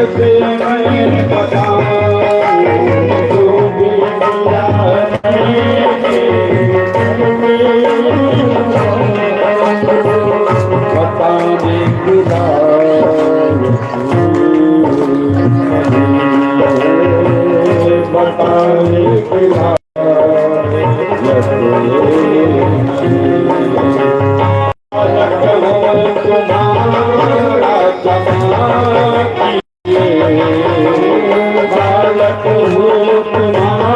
कैसे मैं बताऊं जो बीतिया बताने की बताने की तुम्हारा बालक हो तुम्हारा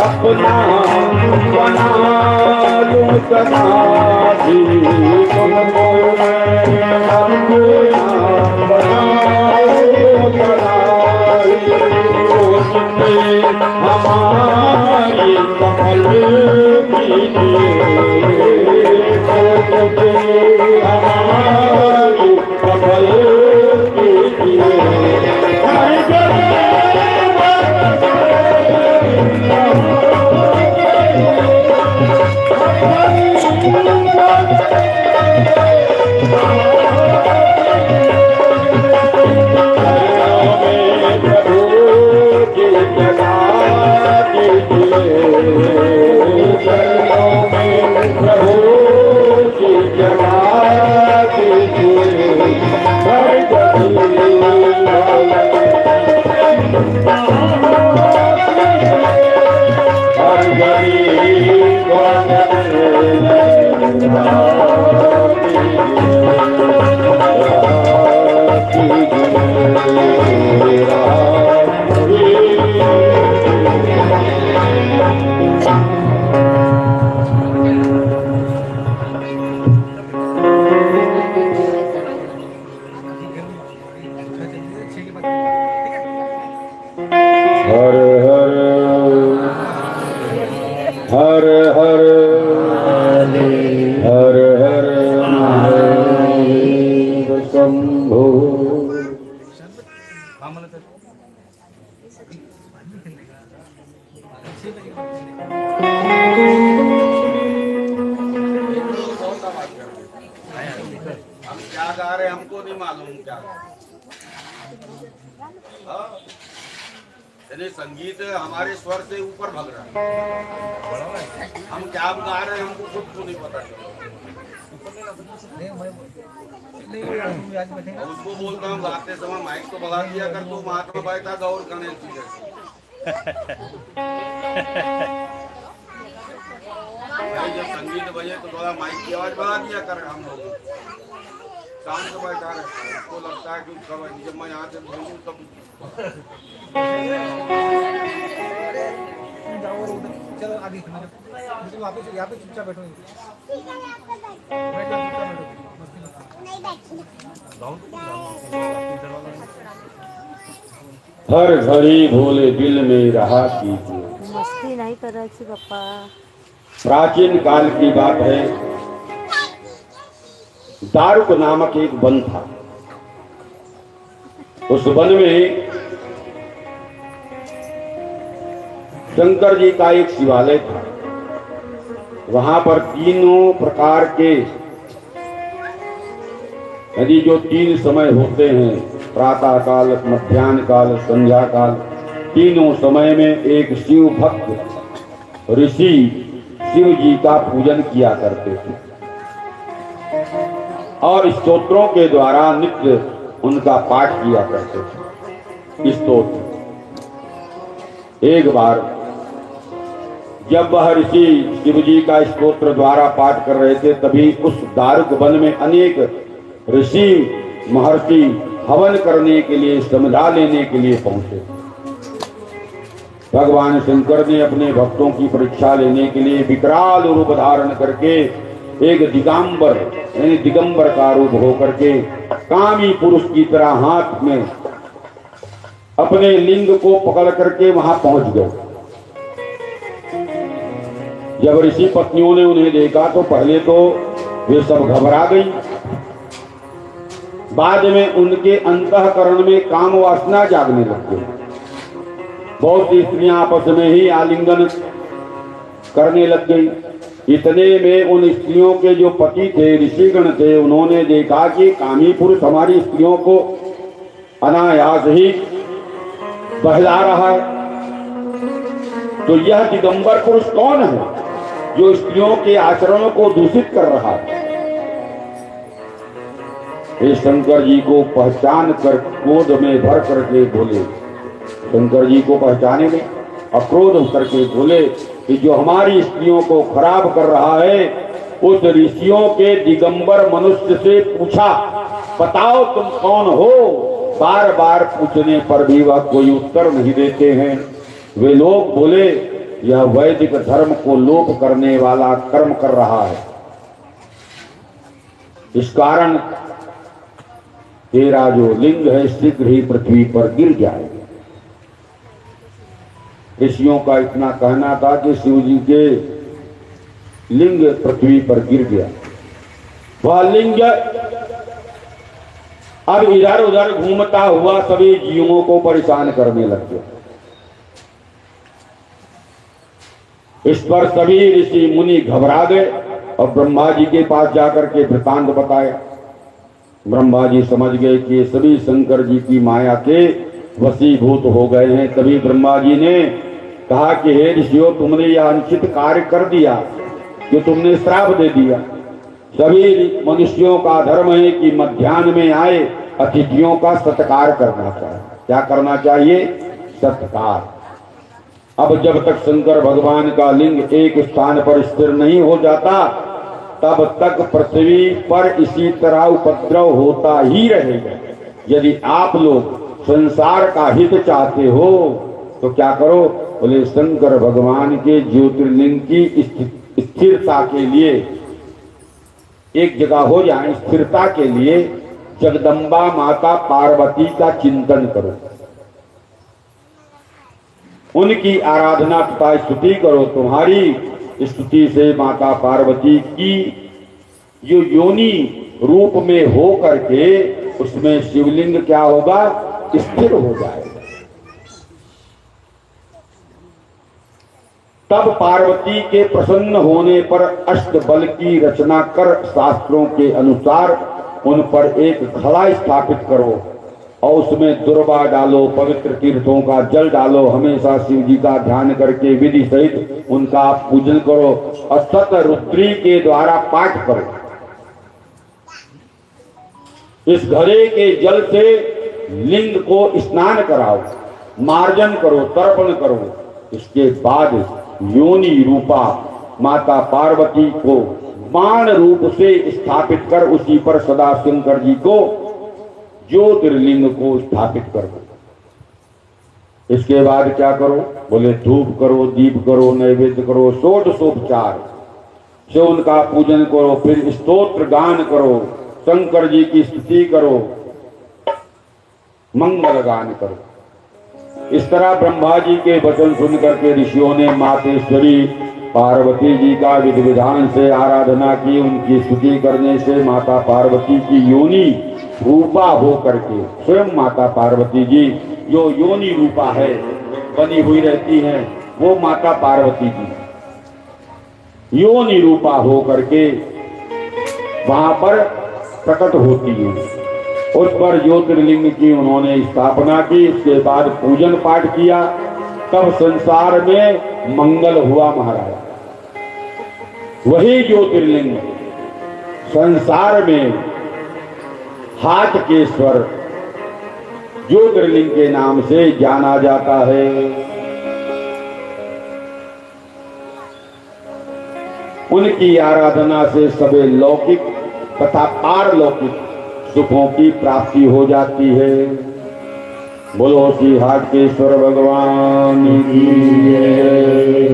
अपना बना लूं समाधि तुमको मैं अपना बना लूं समाधि उसमें हमारी सफल कीजिए हमारी सफल कीजिए हमको नहीं मालूम क्या यानी संगीत हमारे स्वर से ऊपर भग रहा है। हम क्या गा रहे हैं हमको खुद को नहीं पता चला। उसको बोलता हूँ गाते समय माइक तो भगा दिया कर तू महात्मा बैठा गौर करने की जब संगीत बजे तो थोड़ा माइक की आवाज बढ़ा दिया कर हम लोग शांत बैठा रहे उसको लगता है कि जब मैं यहाँ से बोलूँ तब चलो आगे यहाँ पे चुपचाप बैठो हर घड़ी भोले दिल में रहा कीजिए मस्ती नहीं कर रहा पापा। प्राचीन काल की बात है। दारुक नामक एक वन था। उस वन में शंकर जी का एक शिवालय था। वहां पर तीनों प्रकार के यदि जो तीन समय होते हैं प्रातः काल मध्याह्न काल संध्या काल तीनों समय में एक शिव भक्त ऋषि शिव जी का पूजन किया करते थे और स्तोत्रों के द्वारा नित्य उनका पाठ किया करते थे स्तोत्र। एक बार जब वह ऋषि शिव जी का स्तोत्र द्वारा पाठ कर रहे थे, तभी उस दारुक वन में अनेक ऋषि महर्षि हवन करने के लिए, समझा लेने के लिए पहुंचे। भगवान शंकर ने अपने भक्तों की परीक्षा लेने के लिए विकराल रूप धारण करके एक दिगंबर यानी दिगंबर का रूप होकर के कामी पुरुष की तरह हाथ में अपने लिंग को पकड़ करके वहां पहुंच गए। जब ऋषि पत्नियों ने उन्हें देखा तो पहले तो वे सब घबरा गई, बाद में उनके अंतःकरण में काम वासना जागने लग गई। बहुत सी स्त्रियां आपस में ही आलिंगन करने लग गई। इतने में उन स्त्रियों के जो पति थे, ऋषिगण थे, उन्होंने देखा कि कामी पुरुष हमारी स्त्रियों को अनायास ही बहला रहा है, तो यह दिगंबर पुरुष कौन है जो स्त्रियों के आचरणों को दूषित कर रहा है। वे शंकर जी को पहचान कर क्रोध में भर करके बोले, शंकर जी को पहचाने में अक्रोध करके बोले कि जो हमारी स्त्रियों को खराब कर रहा है, उस ऋषियों के दिगंबर मनुष्य से पूछा, बताओ तुम कौन हो। बार बार पूछने पर भी वह कोई उत्तर नहीं देते हैं। वे लोग बोले, यह वैदिक धर्म को लोप करने वाला कर्म कर रहा है, इस कारण तेरा जो लिंग है शीघ्र ही पृथ्वी पर गिर जाएगा। ऋषियों का इतना कहना था कि शिव जी के लिंग पृथ्वी पर गिर गया। वह लिंग अब इधर उधर घूमता हुआ सभी जीवों को परेशान करने लग गया। इस पर सभी ऋषि मुनि घबरा गए और ब्रह्मा जी के पास जाकर के वृतांत बताया। ब्रह्मा जी समझ गए कि ये सभी शंकर जी की माया के वशीभूत हो गए हैं। तभी ब्रह्मा जी ने कहा कि हे ऋषियों, तुमने यह अनुचित कार्य कर दिया कि तुमने श्राप दे दिया। सभी मनुष्यों का धर्म है कि मध्याह्न में आए अतिथियों का सत्कार करना चाहिए। क्या करना चाहिए? सत्कार। अब जब तक शंकर भगवान का लिंग एक स्थान पर स्थिर नहीं हो जाता, तब तक पृथ्वी पर इसी तरह उपद्रव होता ही रहेगा। यदि आप लोग संसार का हित चाहते हो तो क्या करो? बोले शंकर भगवान के ज्योतिर्लिंग की स्थिरता के लिए एक जगह हो जाए, स्थिरता के लिए जगदम्बा माता पार्वती का चिंतन करो, उनकी आराधना तथा स्तुति करो। तुम्हारी स्तुति से माता पार्वती की जो योनि रूप में हो करके उसमें शिवलिंग क्या होगा? स्थिर हो जाएगा। तब पार्वती के प्रसन्न होने पर अष्टबल की रचना कर शास्त्रों के अनुसार उन पर एक खड़ा स्थापित करो और उसमें दुर्वा डालो, पवित्र तीर्थों का जल डालो। हमेशा शिव जी का ध्यान करके विधि सहित उनका पूजन करो और सत रुद्री के द्वारा पाठ करो। इस घड़े के जल से लिंग को स्नान कराओ, मार्जन करो, तर्पण करो। इसके बाद योनि रूपा माता पार्वती को बाण रूप से स्थापित कर उसी पर सदा शंकर जी को ज्योतिर्लिंग को स्थापित कर दो। इसके बाद क्या करो? बोले धूप करो, दीप करो, नैवेद्य करो, षोडशोपचार से उनका पूजन करो, फिर स्तोत्र गान करो, शंकर जी की स्तुति करो, मंगल गान करो। इस तरह ब्रह्मा जी के वचन सुनकर के ऋषियों ने मातेश्वरी पार्वती जी का विधि विधान से आराधना की। उनकी स्तुति करने से माता पार्वती की योनि रूपा हो करके स्वयं माता पार्वती जी जो योनि रूपा है बनी हुई रहती हैं, वो माता पार्वती जी योनि रूपा हो करके वहां पर प्रकट होती है। उस पर ज्योतिर्लिंग की उन्होंने स्थापना की। इसके बाद पूजन पाठ किया। तब संसार में मंगल हुआ महाराज। वही ज्योतिर्लिंग संसार में हाटकेश्वर ज्योतिर्लिंग के नाम से जाना जाता है। उनकी आराधना से सभी लौकिक तथा पारलौकिक सुखों की प्राप्ति हो जाती है। बोलो श्री हाटकेश्वर भगवान की जय।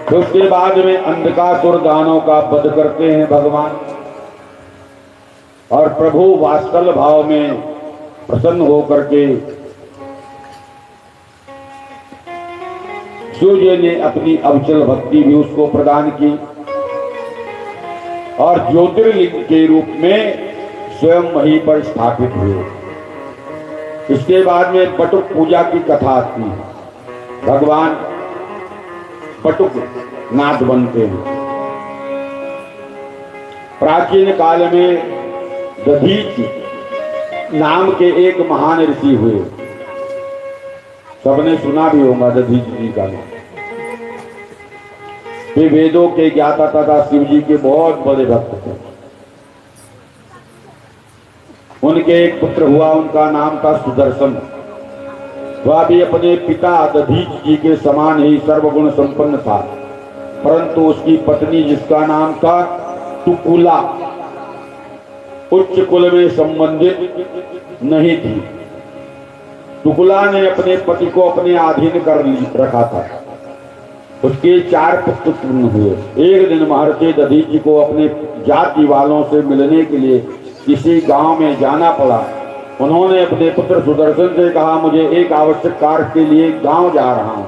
तो उसके बाद में अंधकासुर दानों का वध करते हैं भगवान, और प्रभु वात्सल भाव में प्रसन्न होकर के सूर्य ने अपनी अविचल भक्ति भी उसको प्रदान की और ज्योतिर्लिंग के रूप में स्वयं वहीं पर स्थापित हुए। इसके बाद में पटुक पूजा की कथा आती है। भगवान पटुक नाथ बनते हैं। प्राचीन काल में दधीच नाम के एक महान ऋषि हुए। सबने सुना भी होगा दधीच जी का नाम। वे वेदों के ज्ञाता तथा शिव जी के बहुत बड़े भक्त थे। उनके एक पुत्र हुआ, उनका नाम था सुदर्शन। वह भी अपने पिता दधीच जी के समान ही सर्वगुण संपन्न था, परंतु उसकी पत्नी जिसका नाम था टुकुला उच्च कुल में संबंधित नहीं थी। टुकुला ने अपने पति को अपने अधीन कर रखा था। उसके 4 पुत्र पूर्ण हुए। एक दिन महर्षि दधीच जी को अपने जाति वालों से मिलने के लिए किसी गांव में जाना पड़ा। उन्होंने अपने पुत्र सुदर्शन से कहा, मुझे एक आवश्यक कार्य के लिए गांव जा रहा हूं,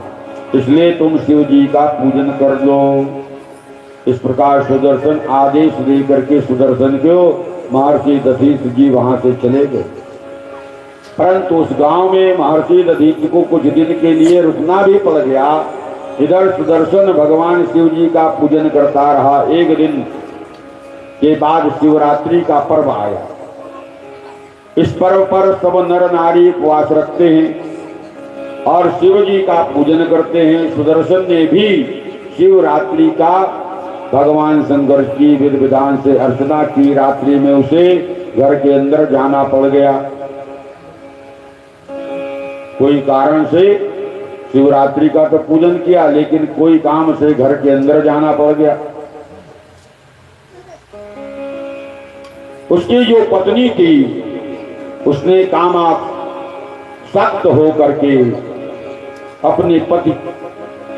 इसलिए तुम शिव जी का पूजन कर लो। इस प्रकार सुदर्शन आदेश देकर के सुदर्शन को महर्षि दधीच जी वहां से चले गए। परंतु उस गांव में महर्षि दधीच को कुछ दिन के लिए रुकना भी पड़ गया। इधर सुदर्शन भगवान शिव जी का पूजन करता रहा। एक दिन के बाद शिवरात्रि का पर्व आया। इस पर्व पर सब नर नारी उपवास रखते हैं और शिव जी का पूजन करते हैं। सुदर्शन ने भी शिवरात्रि का भगवान शंकर की विधि विधान से अर्चना की। रात्रि में उसे घर के अंदर जाना पड़ गया। कोई कारण से शिवरात्रि का तो पूजन किया, लेकिन कोई काम से घर के अंदर जाना पड़ गया। उसकी जो पत्नी थी उसने कामासक्त होकर के अपने पति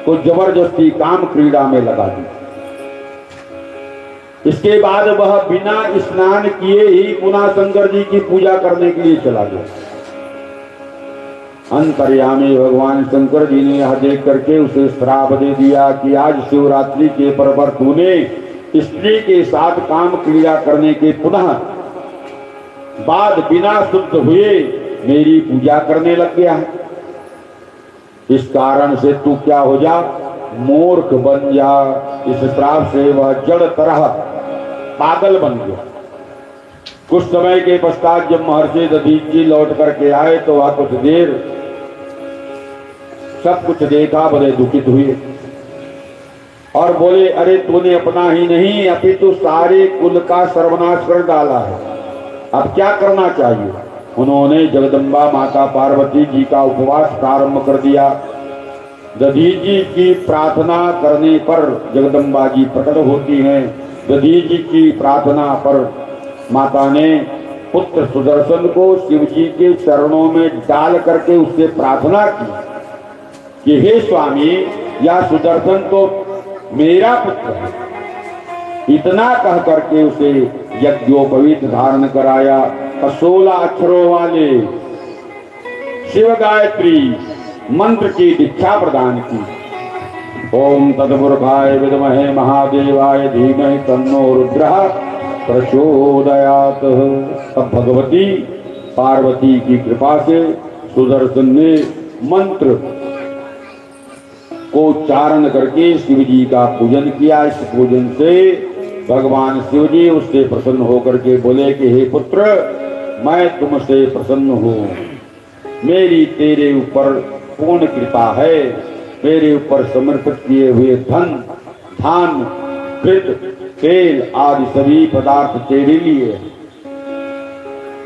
को जबरदस्ती काम क्रीड़ा में लगा दी। इसके बाद वह बिना स्नान किए ही पुनः शंकर जी की पूजा करने के लिए चला गया। अंतर्यामी भगवान शंकर जी ने यह देख करके उसे श्राप दे दिया कि आज शिवरात्रि के पर्व पर तूने स्त्री के साथ काम क्रीड़ा करने के पुनः बाद बिना शुद्ध हुए मेरी पूजा करने लग गया है। इस कारण से तू क्या हो जा, मूर्ख बन जा। इस श्राप से वह जड़ तरह पागल बन गया। कुछ समय के पश्चात जब महर्षि दधीच जी लौट करके आए तो वह कुछ देर सब कुछ देखा, बड़े दुखित हुए और बोले, अरे तूने अपना ही नहीं अपितु सारे कुल का सर्वनाश कर डाला है, अब क्या करना चाहिए। उन्होंने जगदम्बा माता पार्वती जी का उपवास प्रारंभ कर दिया। दधीच जी की प्रार्थना करने पर जगदम्बा जी प्रकट होती हैं। दधीच जी की प्रार्थना पर माता ने पुत्र सुदर्शन को शिव जी के चरणों में डाल करके उससे प्रार्थना की कि हे स्वामी, या सुदर्शन तो मेरा पुत्र है। इतना कह करके उसे यज्ञोपवीत धारण कराया। 16 अक्षरों वाले शिव गायत्री मंत्र की दीक्षा प्रदान की। ओम तत्पुरुषाय विद्महे महादेवाय धीमहि तन्नो रुद्रः प्रचोदयात्। अब भगवती पार्वती की कृपा से सुदर्शन ने मंत्र को उच्चारण करके शिव जी का पूजन किया। इस पूजन से भगवान शिव जी उससे प्रसन्न होकर के बोले कि हे पुत्र, मैं तुमसे प्रसन्न हूँ, मेरी तेरे ऊपर पूर्ण कृपा है, मेरे ऊपर समर्पित किए हुए धन, धान, घृत, तेल आदि सभी पदार्थ तेरे लिए हैं।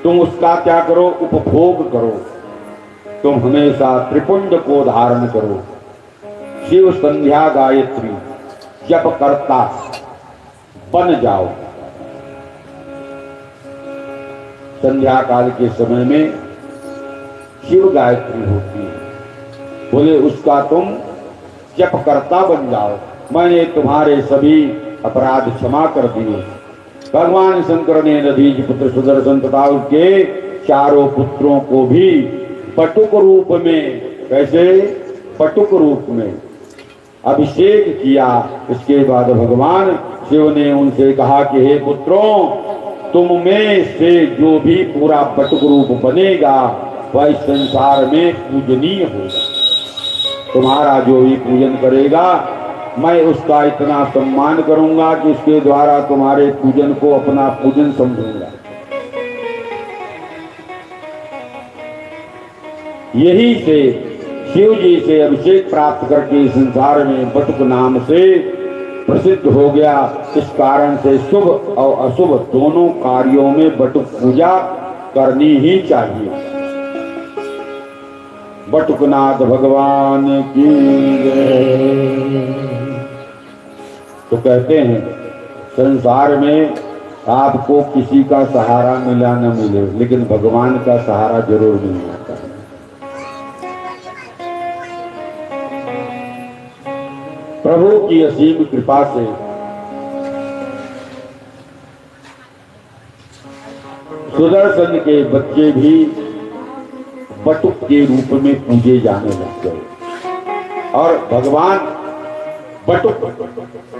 तुम उसका क्या करो? उपभोग करो। तुम हमेशा त्रिपुंड को धारण करो। शिव संध्या गायत्री जप करता बन जाओ। संध्या काल के समय में शिव गायत्री होती है, बोले उसका तुम जप करता बन जाओ। मैंने तुम्हारे सभी अपराध क्षमा कर दिए। भगवान शंकर ने नदीज पुत्र सुदर्शन तथा उसके चारों पुत्रों को भी पटुक रूप में, कैसे? पटुक रूप में अभिषेक किया। इसके बाद भगवान शिव ने उनसे कहा कि हे पुत्रों, तुम में से जो भी पूरा पटुक रूप बनेगा वह संसार में पूजनीय होगा। तुम्हारा जो भी पूजन करेगा मैं उसका इतना सम्मान करूंगा कि उसके द्वारा तुम्हारे पूजन को अपना पूजन समझूंगा। यही से शिव जी से अभिषेक प्राप्त करके संसार में बटुक नाम से प्रसिद्ध हो गया। इस कारण से शुभ और अशुभ दोनों कार्यों में बटुक पूजा करनी ही चाहिए। बटुकनाथ भगवान की जय। तो कहते हैं संसार में आपको किसी का सहारा मिला न मिले, लेकिन भगवान का सहारा जरूर मिल जाता है। प्रभु की असीम कृपा से सुदर्शन के बच्चे भी बटुक के रूप में पूजे जाने लग गए। और भगवान बटुक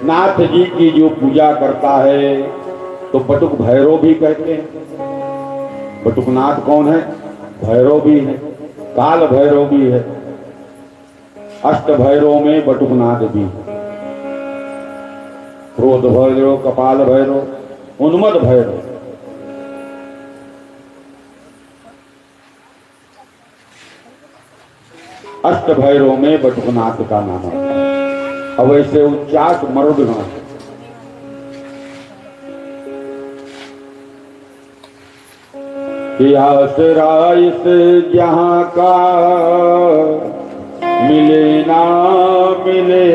नाथ जी की जो पूजा करता है तो बटुक भैरव भी कहते हैं। बटुकनाथ कौन है? भैरव भी है, काल भैरव भी है, अष्ट भैरव में बटुकनाथ भी है। क्रोध भैरव, कपाल भैरव, उन्मद भैरव। अष्ट भैरव में बटुकनाथ का नाम है। अब ऐसे 49 मरुदगण है। आसरा इस जहां का मिले ना मिले,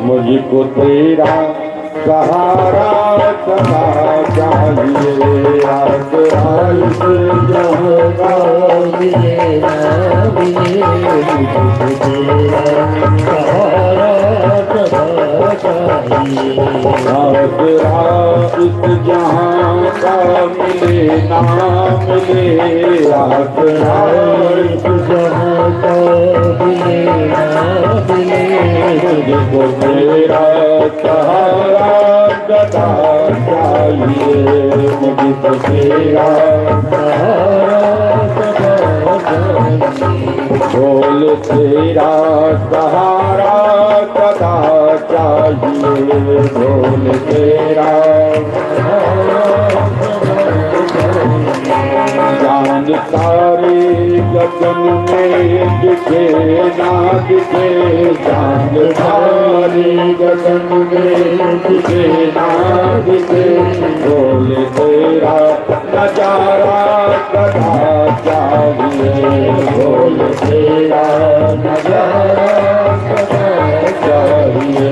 मुझको तेरा सहारा सदा चाहिए। आसरा इस जहां का मिले ना मिले, मुझको तेरा सहारा सदा चाहिए। आसरा इस जहां का मिले ना मिले, आसरा इस जहां का मिले ना मिले, मुझको तेरा सहारा सदा चाहिए। मुझको तेरा सहारा सदा चाहिए। बोल तेरा सहारा सदा चाहिए। बोल तेरा जान तारे गगन में दिखे ना दिखे, जान तारे गगन में दिखे ना दिखे, बोल तेरा नजारा सदा चाहिए। बोल तेरा नजारा सदा चाहिए।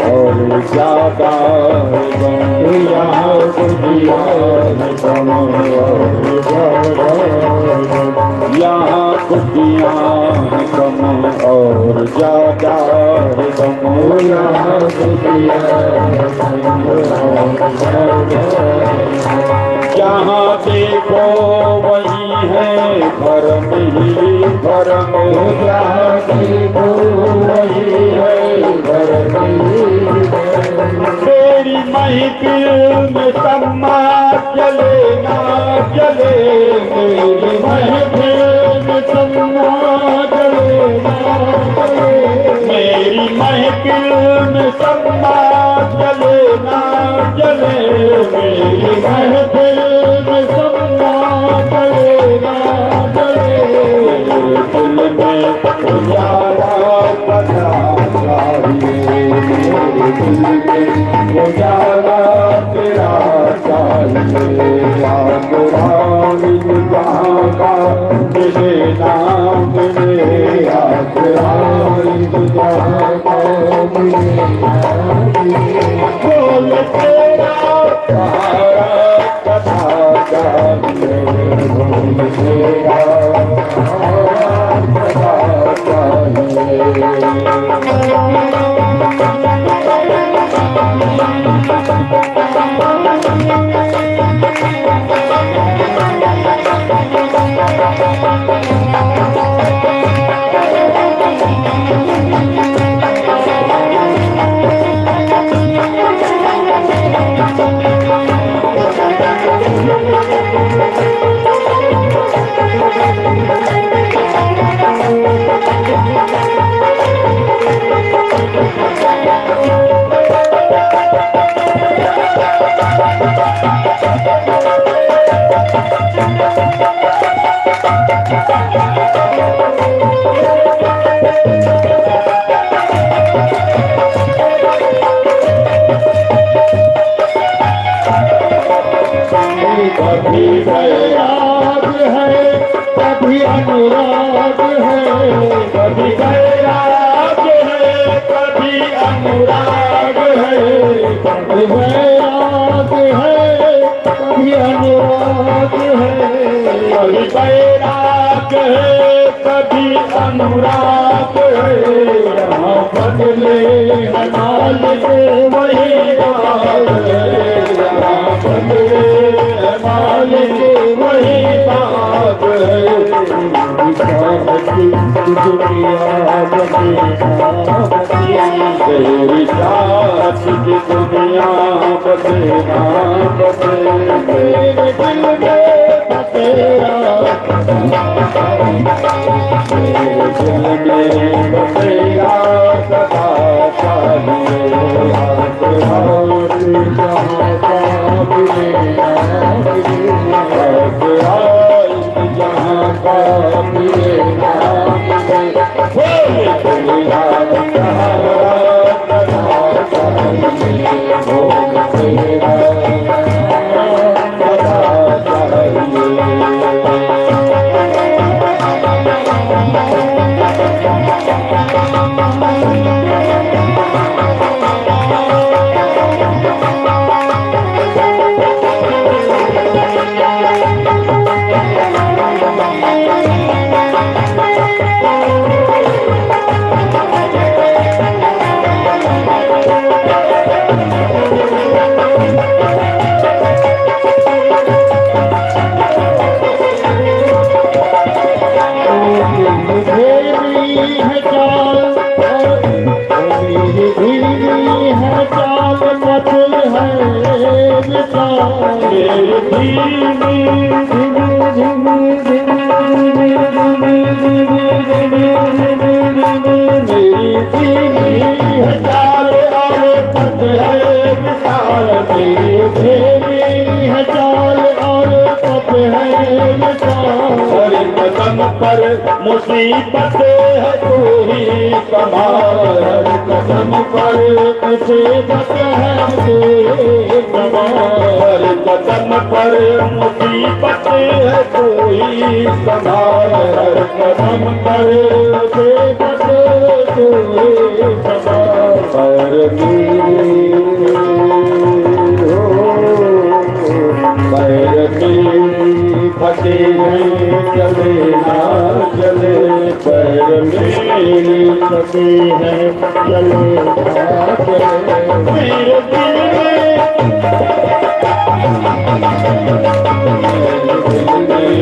और ज्यादा यहाँ यहाँ खुशियाँ कम और ज्यादा है गम। यहाँ खुशियाँ जहाँ देखो वही है भरम ही भरम। जहाँ देखो वही है भरम ही भरम। तेरी महफिल में सम्मा चले ना चले, मेरी महफिल में सम्मा चले ना चले। मेरी महफिल में सम्मा चले ना चले, मेरी महफिल में सम्मा चले ना चले। मेरे दिल में उजाला बना चाहिए, मेरे दिल में उजाला तेरा चाहिए। आसरानी जहाँ का मिले नाम मिले, आसरानी जहाँ का मिले नाम मिले। बोल तेरा सहारा कथा चाहिए, बोल तेरा सहारा कथा चाहिए। कभी वैराग है कभी अनुराग है, कभी वैराग है कभी अनुराग है। कभी वैराग है कभी अनुराग है। कभी वैराग है कभी अनुराग है। यहाँ बदले है माल के वही हाल है। यहाँ बदले है माल के वही बात है। दुनिया तेरी चाहत की दुनिया बसेना बसे, मेरे दिल में बसेरा, मेरे दिल में बसेरा सदा चाहिए। आसरानी जहाँ का मिले ना मिले। आसरानी जहाँ का मिले ना मिले। तेरा सहारा सदा चाहिए, बोल तेरा सदा चाहिए। कदम पर मुसीबत है तू ही संभाल, हर कदम पर मुसीबत है तू ही संभाल, हर कदम पर मुसीबत है तू ही संभाल, हर कदम पर मुसीबत तू ही संभाल। पर पैर में फटे चले ना चले, फिर मेरे सके हैं चले जाते मेरे दिल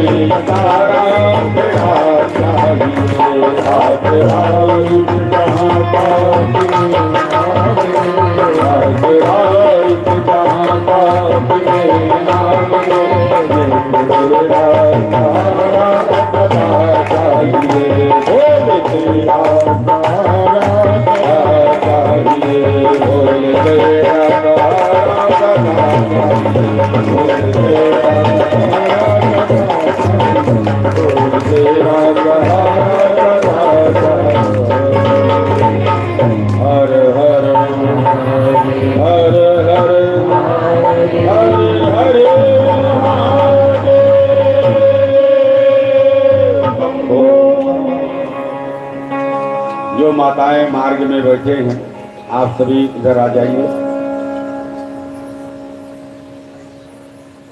में तारा तेरा चाहिए आज आज जहाँ पास आज आज जहाँ पास मेरे नाम तेरा तारा चाहिए बोल तेरा तारा चाहिए बोल तेरा हर हर हर हर हर हर जो माताएं मार्ग में बैठे हैं आप सभी इधर आ जाइए।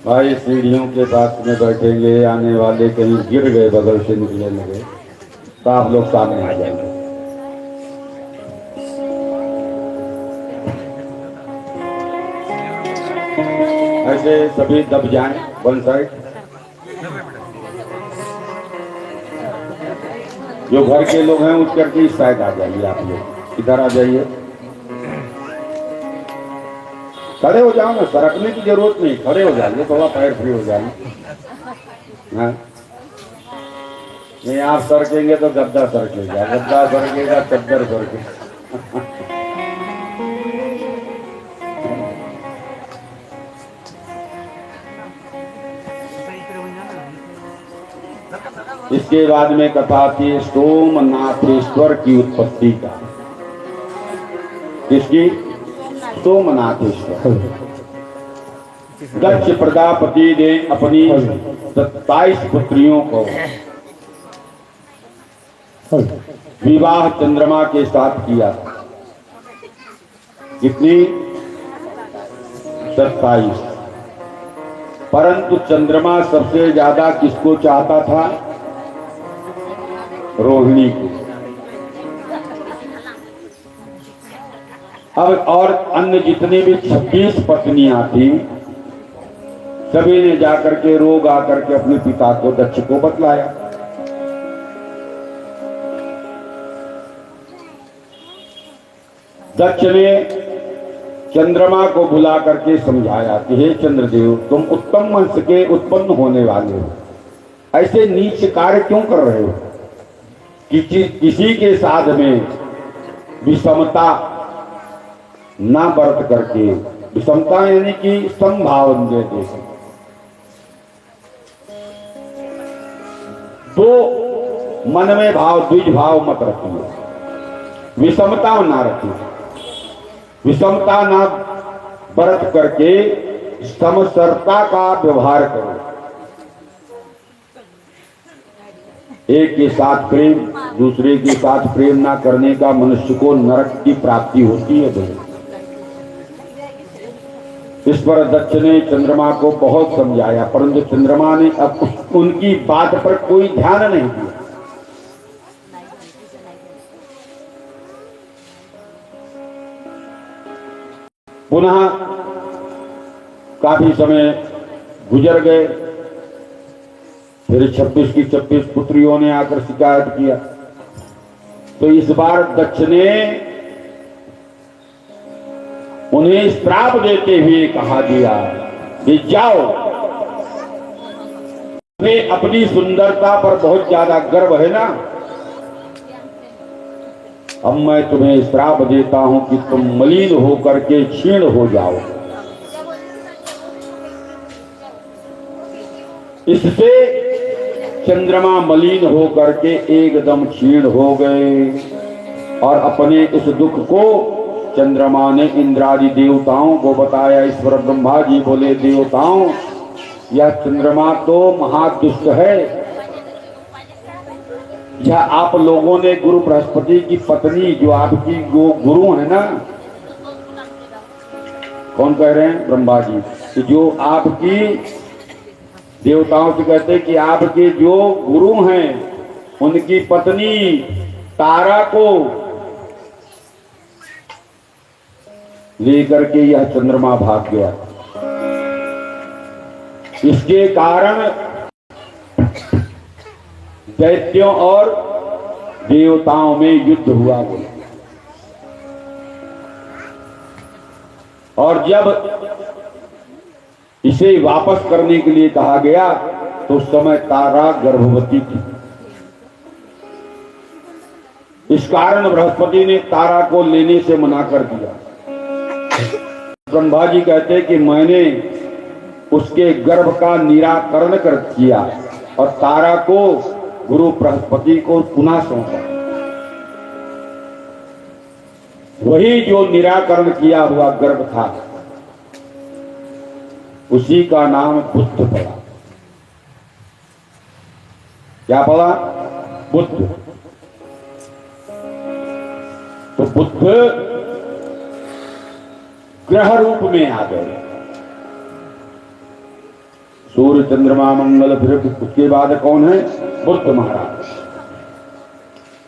भाई सीढ़ियों के पास में बैठेंगे, आने वाले कहीं गिर गए बगल से निकले लगे तो आप लोग सामने आ जाएंगे। ऐसे सभी दब जाएं वन साइड। जो घर के लोग हैं उठ करके इस साइड आ जाइए, आप लोग इधर आ जाइए। खड़े हो जाओ ना, सरकने की जरूरत नहीं, खड़े हो जाइए, थोड़ा पैर फ्री हो जाए। हाँ नहीं आप सरकेंगे तो गद्दा सरकेगा, गद्दा सरकेगा चद्दर सरकेगा। इसके बाद में कथा थी सोमनाथेश्वर की उत्पत्ति का। किसकी? सोमनाथेश्वर। दक्ष प्रजापति ने अपनी 27 पुत्रियों को विवाह चंद्रमा के साथ किया। कितनी? 27। परंतु चंद्रमा सबसे ज्यादा किसको चाहता था? रोहिणी को। अब और अन्य जितने भी 26 पत्नियां थी सभी ने जाकर के रोग आकर के अपने पिता को दक्ष को बतलाया। दक्ष ने चंद्रमा को बुला करके समझाया कि हे चंद्रदेव, तुम उत्तम वंश के उत्पन्न होने वाले हो, ऐसे नीच कार्य क्यों कर रहे हो? किसी के साथ में विषमता ना बरत करके, विषमता यानी कि समभाव देते, तो मन में भाव द्विज भाव मत रखिए, विषमता ना रखिए। विषमता ना बरत करके समसरता का व्यवहार करो। एक के साथ प्रेम, दूसरे के साथ प्रेम ना करने का मनुष्य को नरक की प्राप्ति होती है। इस पर दक्ष ने चंद्रमा को बहुत समझाया, परंतु चंद्रमा ने अब उनकी बात पर कोई ध्यान नहीं दिया। पुनः काफी समय गुजर गए, फिर 26 की 26 पुत्रियों ने आकर शिकायत किया। तो इस बार दक्ष ने उन्हें श्राप देते हुए कहा दिया कि जाओ, तुम्हें अपनी सुंदरता पर बहुत ज्यादा गर्व है ना, अब मैं तुम्हें श्राप देता हूं कि तुम मलिन होकर के क्षीण हो जाओ। इससे चंद्रमा मलिन होकर के एकदम क्षीण हो गए और अपने इस दुख को चंद्रमा ने इंद्रादि देवताओं को बताया। ईश्वर ब्रह्मा जी बोले, देवताओं, यह चंद्रमा तो महादुष्ट है। यह आप लोगों ने गुरु बृहस्पति की पत्नी, जो आपकी गुरु है ना, कौन कह रहे हैं? ब्रह्मा जी। कि जो आपकी देवताओं से कहते हैं कि आपके जो गुरु हैं उनकी पत्नी तारा को लेकर के यह चंद्रमा भाग गया। इसके कारण दैत्यों और देवताओं में युद्ध हुआ। और जब इसे वापस करने के लिए कहा गया तो उस समय तारा गर्भवती थी। इस कारण बृहस्पति ने तारा को लेने से मना कर दिया। ब्रह्मा जी कहते कि मैंने उसके गर्भ का निराकरण कर किया और तारा को गुरु बृहस्पति को पुनः सौंपा। वही जो निराकरण किया हुआ गर्भ था उसी का नाम बुद्ध पड़ा। क्या पड़ा? बुद्ध। तो बुद्ध ग्रह रूप में आ गए। सूर्य चंद्रमा मंगल, फिर उसके बाद कौन है? बुद्ध महाराज।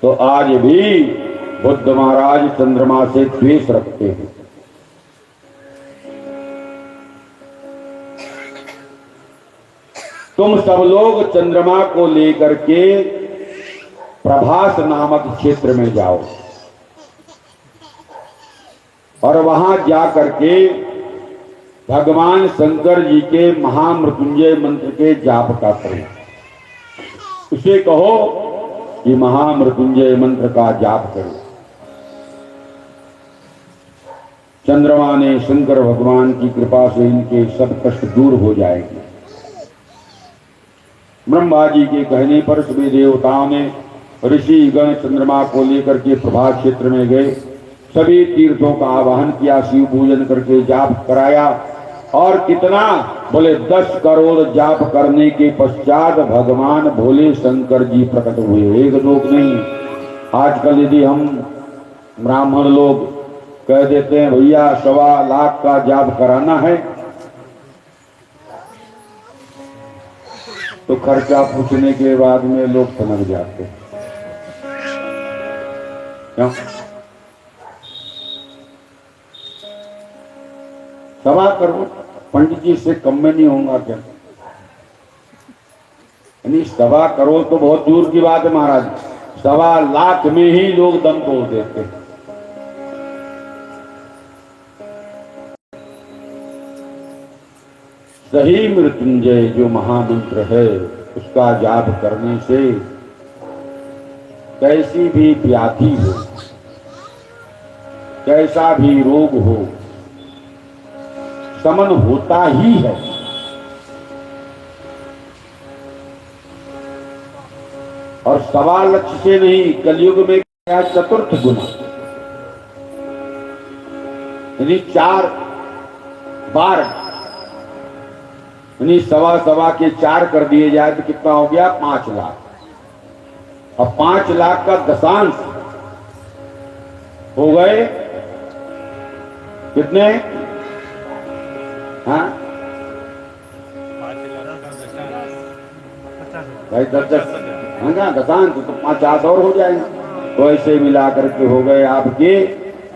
तो आज भी बुद्ध महाराज चंद्रमा से द्वेष रखते हैं। तुम सब लोग चंद्रमा को लेकर के प्रभास नामक क्षेत्र में जाओ और वहां जाकर के भगवान शंकर जी के महामृत्युंजय मंत्र के जाप का करें। उसे कहो कि महामृत्युंजय मंत्र का जाप करें। चंद्रमा ने शंकर भगवान की कृपा से इनके सब कष्ट दूर हो जाएंगे। ब्रह्मा जी के कहने पर सभी देवताओं ने ऋषि गण चंद्रमा को लेकर के प्रभास क्षेत्र में गए। सभी तीर्थों का आवाहन किया, शिव पूजन करके जाप कराया। और कितना? बोले 10 करोड़ जाप करने के पश्चात भगवान भोले शंकर जी प्रकट हुए। एक लोग नहीं। आजकल यदि हम ब्राह्मण लोग कह देते हैं भैया 1.25 लाख का जाप कराना है, तो खर्चा पूछने के बाद में लोग समझ जाते हैं। क्यों? 1.25 करोड़ पंडित जी से कम में नहीं होगा क्या? यानी 1.25 करोड़ तो बहुत दूर की बात है महाराज। 1.25 लाख में ही लोग दम तोड़ देते हैं। सही मृत्युंजय जो महामंत्र है उसका जाप करने से कैसी भी व्याधि हो, कैसा भी रोग हो, शमन होता ही है। और 1.25 लाख से नहीं, कलयुग में क्या 4th गुना, यानी 4 बार, यानी 1.25 के 4 कर दिए जाए तो कितना हो गया? 5 लाख। अब 5 लाख का दशांश हो गए कितने? हाँ भाई 10 दशांश तो 50 और हो जाएंगे। तो ऐसे मिलाकर के हो गए आपके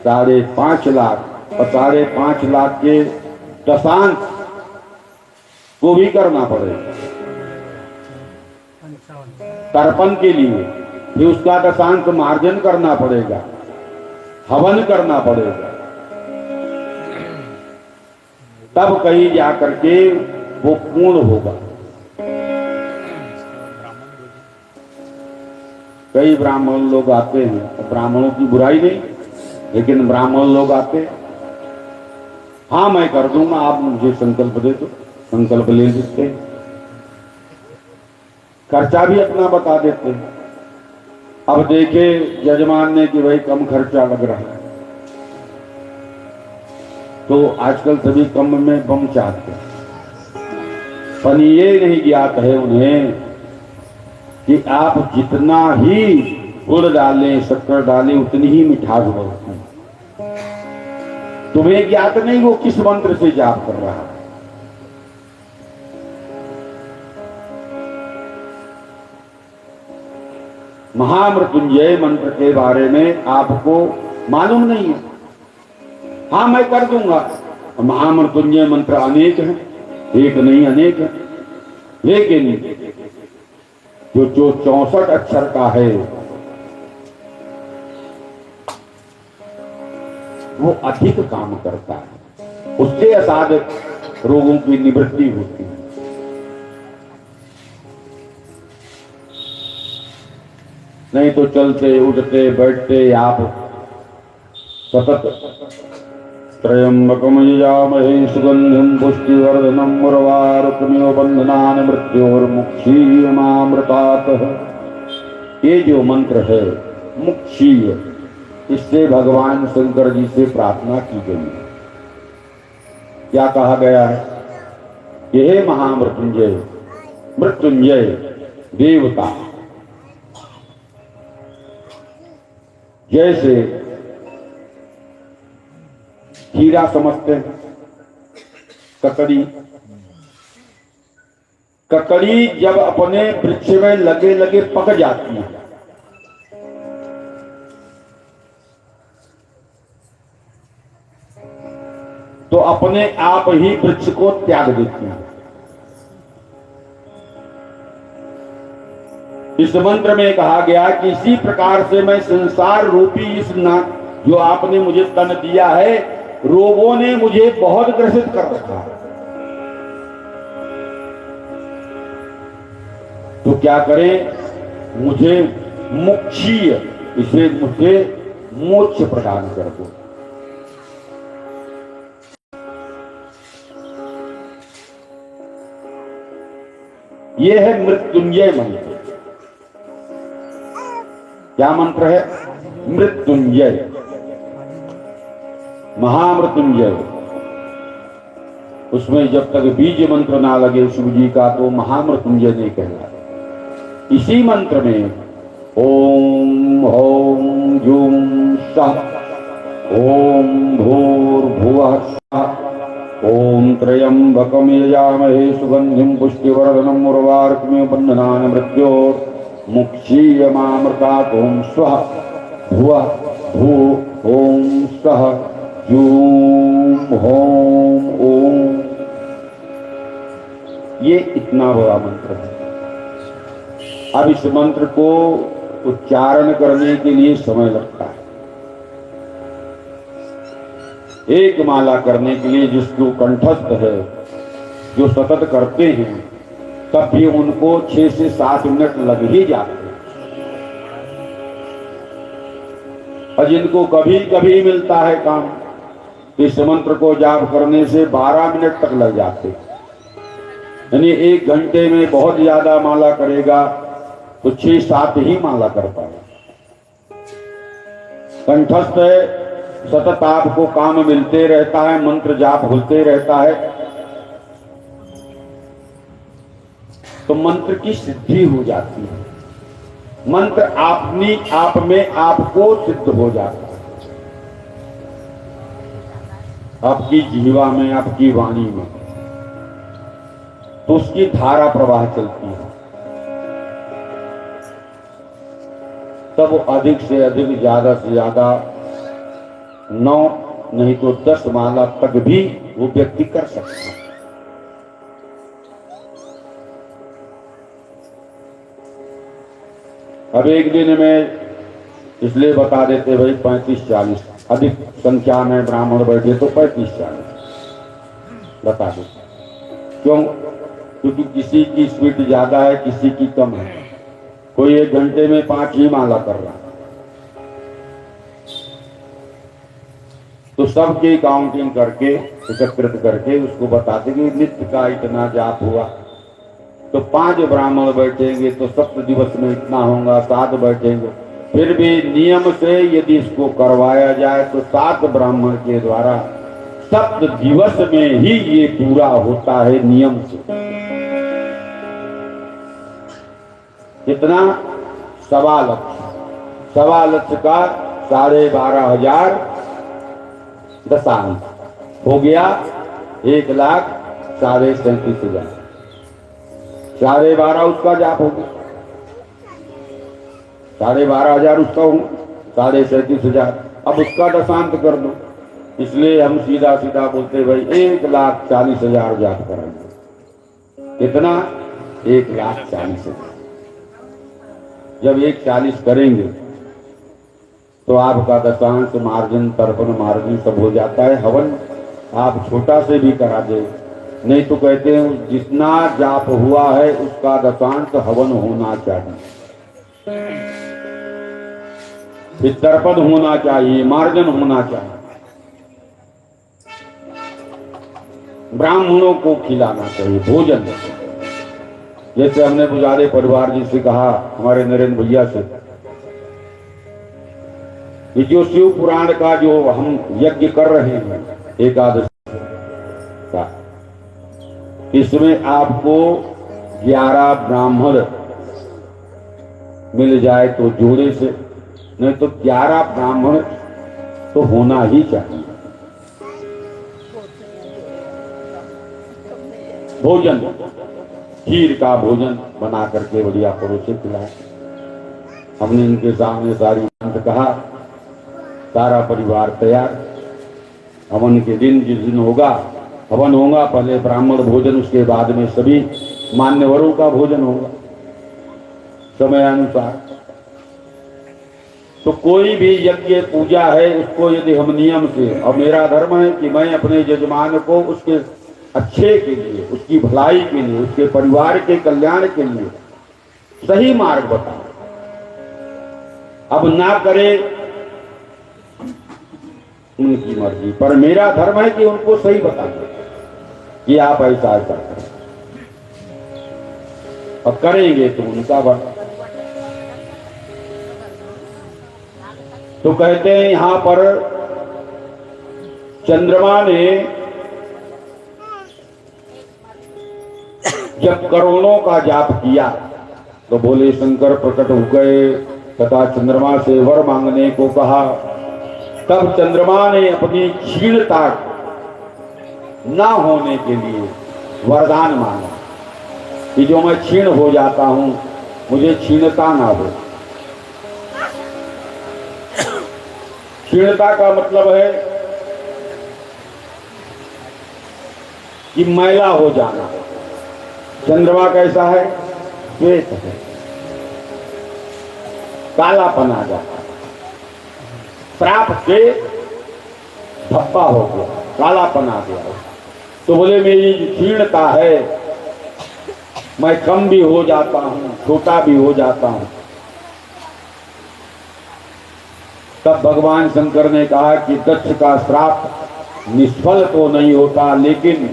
5.5 लाख। और 5.5 लाख के दशांश को भी करना पड़ेगा तर्पण के लिए। फिर उसका दशांश मार्जन करना पड़ेगा, हवन करना पड़ेगा, तब कहीं जाकर के वो पूर्ण होगा। कई ब्राह्मण लोग आते हैं, ब्राह्मणों की बुराई नहीं, लेकिन ब्राह्मण लोग आते हैं, हाँ मैं कर दूंगा, आप मुझे संकल्प दे दो। संकल्प ले लेते हैं, खर्चा भी अपना बता देते हैं। अब देखे यजमान ने कि भाई कम खर्चा लग रहा है, तो आजकल सभी कम में बम चाहते हैं। पर ये नहीं ज्ञात है उन्हें कि आप जितना ही गुड़ डालें, शक्कर डालें, उतनी ही मिठास बढ़ती है। तुम्हें ज्ञात नहीं वो किस मंत्र से जाप कर रहा है। महामृत्युंजय मंत्र के बारे में आपको मालूम नहीं है। हाँ, मैं कर दूंगा। महामृत्युंजय मंत्र अनेक हैं, एक नहीं अनेक है, लेकिन जो 64 अक्षर का है वो अधिक काम करता है, उससे असाध रोगों की निवृत्ति होती है। नहीं तो चलते उठते बैठते आप सतत त्रयंबकम यजामहे सुगंधिं पुष्टिवर्धनम् उर्वारुकमिव बन्धनानि मृत्योर्मुक्षीयमामृतात्। ये जो मंत्र है मुक्षीय, इससे भगवान शंकर जी से प्रार्थना की गई है। क्या कहा गया है? यह महामृत्युंजय मृत्युंजय देवता, जैसे हीरा समझते हैं, ककड़ी, ककड़ी जब अपने वृक्ष में लगे लगे पक जाती है तो अपने आप ही वृक्ष को त्याग देती है। इस मंत्र में कहा गया कि इसी प्रकार से मैं संसार रूपी इस जो आपने मुझे तन दिया है, रोगों ने मुझे बहुत ग्रसित कर रखा है। तो क्या करें? मुझे मुक्षीय, इसे मुझे मोक्ष प्रदान कर दो। यह है मृत्युंजय मंत्र। क्या मंत्र है? मृत्युंजय, महामृत्युंजय। उसमें जब तक बीज मंत्र ना लगे शिव जी का तो महामृत्युंजय नहीं कहलाता। इसी मंत्र में ओम हौं जूं सः ओम भूर्भुवः स्वः ओम त्र्यंबकं यजामहे सुगंधिं पुष्टिवर्धनम् उर्वारुकमिव बन्धनानि मृत्योर्मुक्षीयमामृतात्। ओम स्वः भुवः भू ओम सः जूं होम ओम। ये इतना बड़ा मंत्र है। अब इस मंत्र को उच्चारण करने के लिए समय लगता है। एक माला करने के लिए जिसको कंठस्थ है, जो सतत करते हैं, तब भी उनको 6 से 7 मिनट लग ही जाते हैं। और जिनको कभी कभी मिलता है काम, इस मंत्र को जाप करने से 12 मिनट तक लग जाते। यानी 1 घंटे में बहुत ज्यादा माला करेगा तो 6-7 ही माला कर पाएगा। कंठस्थ है, सतत आपको काम मिलते रहता है, मंत्र जाप होते रहता है, तो मंत्र की सिद्धि हो जाती है। मंत्र अपनी आप में आपको सिद्ध हो जाता है, आपकी जीवा में, आपकी वाणी में, तो उसकी धारा प्रवाह चलती है। तब अधिक से अधिक, ज्यादा से ज्यादा 9 नहीं तो 10 माला तक भी वो व्यक्ति कर सकता है। अब एक दिन में इसलिए बता देते भाई 35-40, अधिक संख्या में ब्राह्मण बैठे तो 35-40 बता देते। क्यों? क्योंकि किसी की स्पीड ज्यादा है, किसी की कम है। कोई 1 घंटे में 5 ही माला कर रहा है, तो सबकी काउंटिंग करके, एकत्रित करके उसको बताते कि नित्य का इतना जाप हुआ, तो 5 ब्राह्मण बैठेंगे तो सप्त दिवस में इतना होगा, 7 बैठेंगे। फिर भी नियम से यदि इसको करवाया जाए तो 7 ब्राह्मण के द्वारा सप्त दिवस में ही ये पूरा होता है नियम से। कितना? 1.25 लाख। 1.25 लाख का 12,500 दशांश हो गया 1,37,500। 12.5 उसका जाप हो गया। 12,500 उसका हूँ, 37,500। अब उसका दशांत कर दो। इसलिए हम सीधा सीधा बोलते भाई 1,40,000 जाप करेंगे। कितना? 1,40,000। जब 1,40,000 करेंगे तो आपका दशांश, मार्जिन, तर्पण मार्जिन सब हो जाता है। हवन आप छोटा से भी करा दे, नहीं तो कहते हैं जितना जाप हुआ है उसका दशांश हवन होना चाहिए, फिर तर्पण होना चाहिए, मार्जन होना चाहिए, ब्राह्मणों को खिलाना चाहिए भोजन। जैसे हमने पुजारी परिवार जी से कहा, हमारे नरेंद्र भैया से, कि जो शिव पुराण का जो हम यज्ञ कर रहे हैं एकादशी का, इसमें आपको 11 ब्राह्मण मिल जाए तो जोड़े से, नहीं तो 11 ब्राह्मण तो होना ही चाहिए। भोजन, खीर का भोजन बना करके बढ़िया परोसे खिलाए। हमने इनके सामने सारी बात कहा, सारा परिवार तैयार। हवन के दिन जिस दिन होगा, हवन होगा, पहले ब्राह्मण भोजन, उसके बाद में सभी मान्यवरों का भोजन होगा समय अनुसार। तो कोई भी यज्ञ पूजा है उसको यदि हम नियम से, और मेरा धर्म है कि मैं अपने यजमान को उसके अच्छे के लिए, उसकी भलाई के लिए, उसके परिवार के कल्याण के लिए सही मार्ग बताऊं। अब ना करे उनकी मर्जी, पर मेरा धर्म है कि उनको सही बता दो कि आप ऐसा ऐसा करें, और करेंगे तो उनका बना। तो कहते हैं यहां पर चंद्रमा ने जब करोड़ों का जाप किया तो बोले शंकर प्रकट हो गए तथा चंद्रमा से वर मांगने को कहा। तब चंद्रमा ने अपनी क्षीणता ना होने के लिए वरदान मांगा कि जो मैं क्षीण हो जाता हूं, मुझे क्षीणता ना हो। क्षीणता का मतलब है कि मैला हो जाना। चंद्रमा कैसा है? श्वेत है, कालापन आ जाता है। श्राप से धब्बा हो गया, कालापन आ गया। तो बोले मेरी क्षीणता है, मैं कम भी हो जाता हूं, छोटा भी हो जाता हूं। तब भगवान शंकर ने कहा कि दक्ष का श्राप निष्फल तो नहीं होता, लेकिन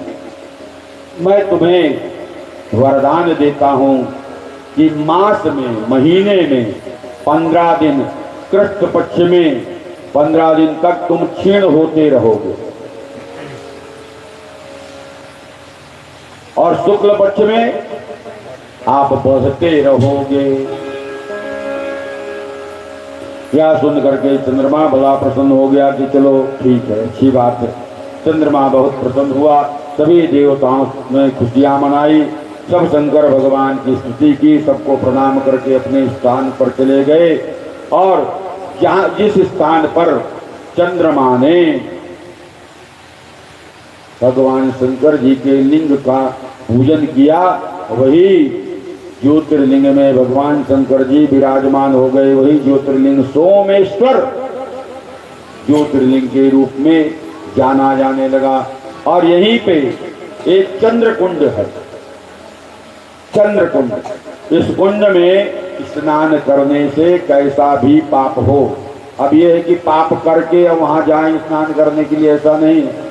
मैं तुम्हें वरदान देता हूं कि मास में, महीने में 15 दिन, कृष्ण पक्ष में 15 दिन तक तुम क्षीण होते रहोगे, और शुक्ल पक्ष में आप बढ़ते रहोगे। यह सुन करके चंद्रमा बड़ा प्रसन्न हो गया कि चलो ठीक है, अच्छी बात है। चंद्रमा बहुत प्रसन्न हुआ, सभी देवताओं ने खुशियां मनाई, सब शंकर भगवान की स्तुति की, सबको प्रणाम करके अपने स्थान पर चले गए। और जहां जिस स्थान पर चंद्रमा ने भगवान शंकर जी के लिंग का पूजन किया, वही ज्योतिर्लिंग में भगवान शंकर जी विराजमान हो गए। वही ज्योतिर्लिंग सोमेश्वर ज्योतिर्लिंग के रूप में जाना जाने लगा। और यहीं पे एक चंद्र कुंड है, चंद्र कुंड। इस कुंड में स्नान करने से कैसा भी पाप हो, अब ये है कि पाप करके अब वहां जाएं स्नान करने के लिए, ऐसा नहीं है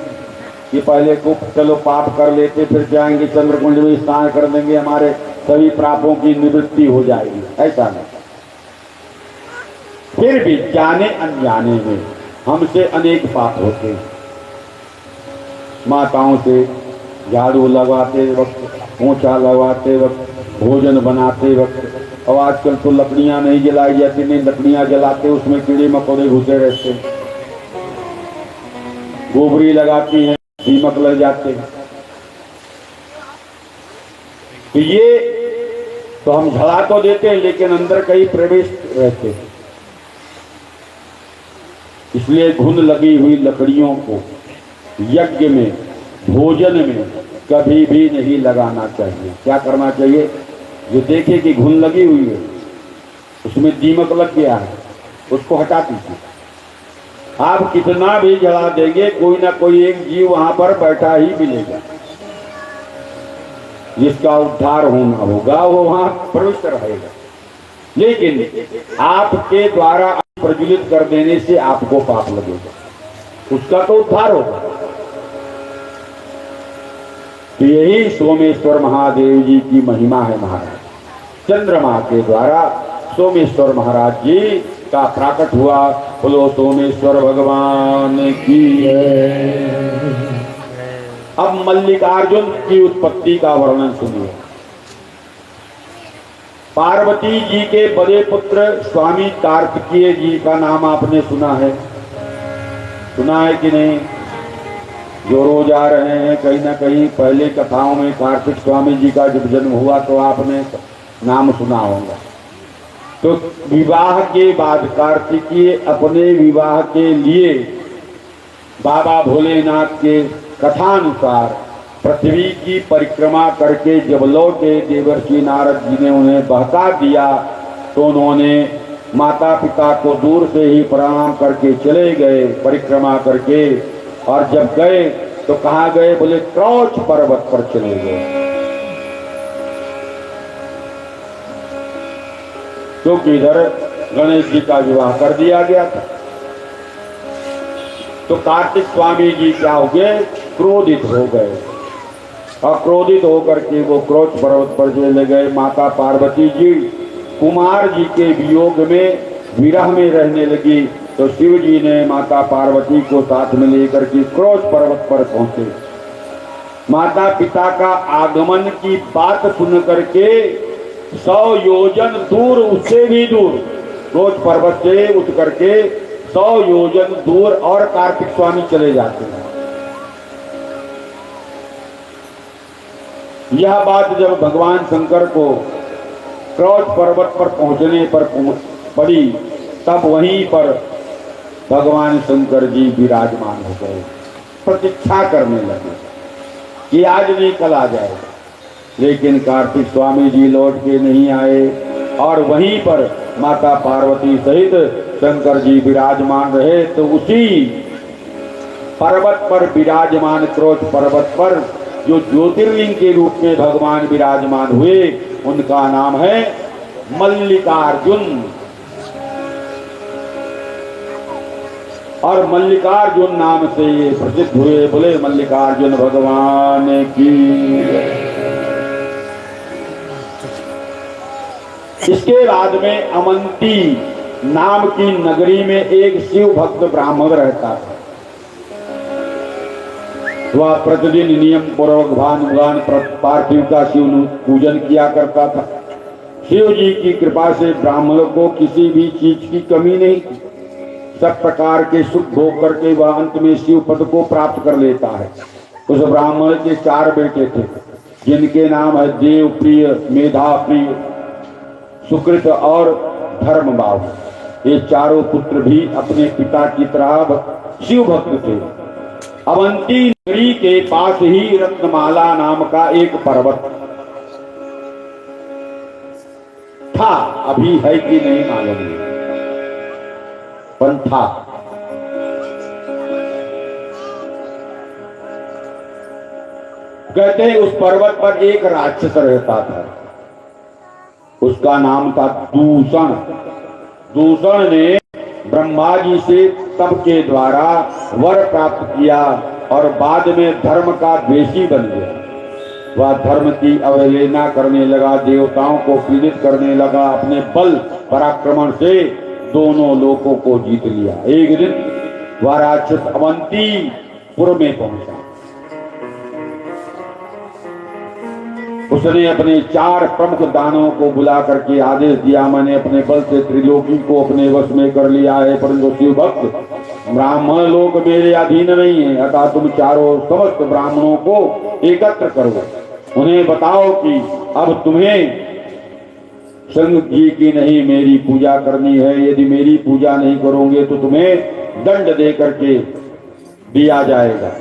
कि पहले को चलो पाप कर लेते फिर जाएंगे चंद्र कुंड में स्नान कर देंगे, हमारे सभी पापों की निवृत्ति हो जाएगी, ऐसा नहीं। फिर भी जाने अनजाने में हमसे अनेक पाप होते हैं। माताओं से झाड़ू लगाते वक्त, पोंछा लगाते वक्त, भोजन बनाते वक्त। और आजकल तो लकड़ियां नहीं जलाई जाती, नहीं लकड़ियां जलाते उसमें कीड़े मकोड़े घुसे रहते, गोबरी लगाती हैं, दीमक लग जाते हैं। तो ये तो हम झड़ा तो देते हैं लेकिन अंदर कहीं प्रवेश रहते हैं। इसलिए घुन लगी हुई लकड़ियों को यज्ञ में, भोजन में कभी भी नहीं लगाना चाहिए। क्या करना चाहिए? जो देखे कि घुन लगी हुई है, उसमें दीमक लग गया है, उसको हटा दीजिए। आप कितना भी जला देंगे, कोई ना कोई एक जीव वहां पर बैठा ही मिलेगा जिसका उद्धार होना होगा, वो वहां प्रविष्ट रहेगा। लेकिन आपके द्वारा प्रज्वलित कर देने से आपको पाप लगेगा, उसका तो उद्धार होगा। तो यही सोमेश्वर महादेव जी की महिमा है। महाराज चंद्रमा के द्वारा सोमेश्वर महाराज जी का प्राकट हुआ। बोलो सोमेश्वर भगवान की जय। अब मल्लिकार्जुन की उत्पत्ति का वर्णन सुनिए। पार्वती जी के बड़े पुत्र स्वामी कार्तिकेय जी का नाम आपने सुना है? सुना है कि नहीं? जो रोज आ रहे हैं कहीं ना कहीं पहले कथाओं में कार्तिक स्वामी जी का जब जन्म हुआ तो आपने नाम सुना होगा। तो विवाह के बाद कार्तिकेय अपने विवाह के लिए बाबा भोलेनाथ के कथानुसार पृथ्वी की परिक्रमा करके जब लौटे, देवर्षि नारद जी ने उन्हें बहका दिया तो उन्होंने माता पिता को दूर से ही प्रणाम करके चले गए परिक्रमा करके। और जब गए तो कहाँ गए? बोले क्रौच पर्वत पर चले गए, क्योंकि इधर गणेश जी का विवाह कर दिया गया था। तो कार्तिक स्वामी जी क्या हो गए? क्रोधित हो गए, और क्रोधित होकर के वो क्रौच पर्वत पर चले गए। माता पार्वती जी कुमार जी के वियोग में, विरह में रहने लगी। तो शिव जी ने माता पार्वती को साथ में लेकर के क्रौच पर्वत पर पहुंचे। माता पिता का आगमन की बात सुन करके 100 योजन दूर, उससे भी दूर, क्रौच पर्वत से उठ करके 100 योजन दूर और कार्तिक स्वामी चले जाते हैं। यह बात जब भगवान शंकर को क्रौच पर्वत पर पहुंचने पर पड़ी, तब वहीं पर भगवान शंकर जी विराजमान हो गए, प्रतीक्षा करने लगे कि आज नहीं कल आ जाएगा। लेकिन कार्तिक स्वामी जी लौट के नहीं आए, और वहीं पर माता पार्वती सहित शंकर जी विराजमान रहे। तो उसी पर्वत पर विराजमान क्रौच पर्वत पर जो ज्योतिर्लिंग के रूप में भगवान विराजमान हुए, उनका नाम है मल्लिकार्जुन। और मल्लिकार्जुन नाम से ये प्रसिद्ध हुए। बोले मल्लिकार्जुन भगवान की। इसके बाद में अवंती नाम की नगरी में एक शिव भक्त ब्राह्मण रहता था। वह प्रतिदिन नियम पूर्वक भानुगान पार्थिव का शिव पूजन किया करता था। शिव जी की कृपा से ब्राह्मण को किसी भी चीज की कमी नहीं थी। सब प्रकार के सुख भोग करके वह अंत में शिव पद को प्राप्त कर लेता है। उस ब्राह्मण के 4 बेटे थे, जिनके नाम है देव प्रिय, मेधा प्रिय, सुकृत और धर्म बाहु। ये चारों पुत्र भी अपने पिता की तरह शिव भक्त थे। अवंती नगरी के पास ही रत्नमाला नाम का एक पर्वत था। अभी है कि नहीं मालूम नहीं, पर था। कहते हैं उस पर्वत पर एक राक्षस रहता था, उसका नाम था दूषण। दूषण ने ब्रह्मा जी से तप के द्वारा वर प्राप्त किया और बाद में धर्म का द्वेषी बन गया। वह धर्म की अवहेलना करने लगा, देवताओं को पीड़ित करने लगा। अपने बल पराक्रमण से दोनों लोकों को जीत लिया। एक दिन वह राक्षस अवंतीपुर में पहुंचा। उसने अपने 4 प्रमुख दानवों को बुला करके आदेश दिया, मैंने अपने बल से त्रिलोकी को अपने वश में कर लिया है, परंतु शिव भक्त ब्राह्मण लोग मेरे अधीन नहीं है। अतः तुम चारों समस्त ब्राह्मणों को एकत्र करो, उन्हें बताओ कि अब तुम्हें संत जी की नहीं मेरी पूजा करनी है, यदि मेरी पूजा नहीं करोगे तो तुम्हें दंड दे करके दिया जाएगा।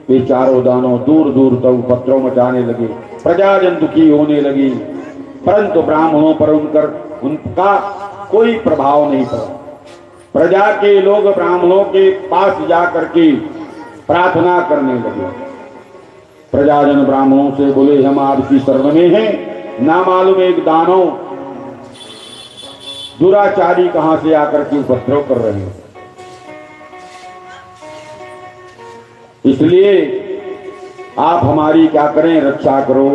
वे चारों दानव दूर दूर तक उपद्रव मचाने लगे, प्रजाजन दुखी होने लगी, परंतु ब्राह्मणों पर उनका कोई प्रभाव नहीं पड़ा। प्रजा के लोग ब्राह्मणों के पास जाकर के प्रार्थना करने लगे। प्रजाजन ब्राह्मणों से बोले, हम आपकी शरण में हैं, ना मालूम एक दानव दुराचारी कहां से आकर के उपद्रव कर रहे हैं, इसलिए आप हमारी क्या करें, रक्षा करो।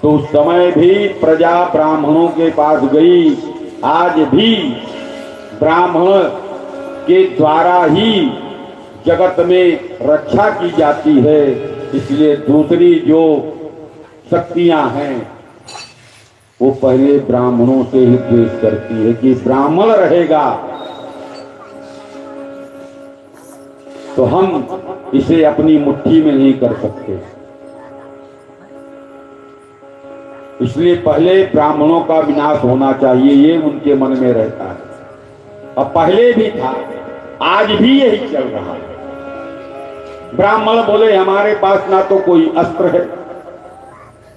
तो उस समय भी प्रजा ब्राह्मणों के पास गई। आज भी ब्राह्मण के द्वारा ही जगत में रक्षा की जाती है, इसलिए दूसरी जो शक्तियां हैं वो पहले ब्राह्मणों से ही द्वेष करती है कि ब्राह्मण रहेगा तो हम इसे अपनी मुट्ठी में नहीं कर सकते। इसलिए पहले ब्राह्मणों का विनाश होना चाहिए, ये उनके मन में रहता है। अब पहले भी था, आज भी यही चल रहा है। ब्राह्मण बोले, हमारे पास ना तो कोई अस्त्र है,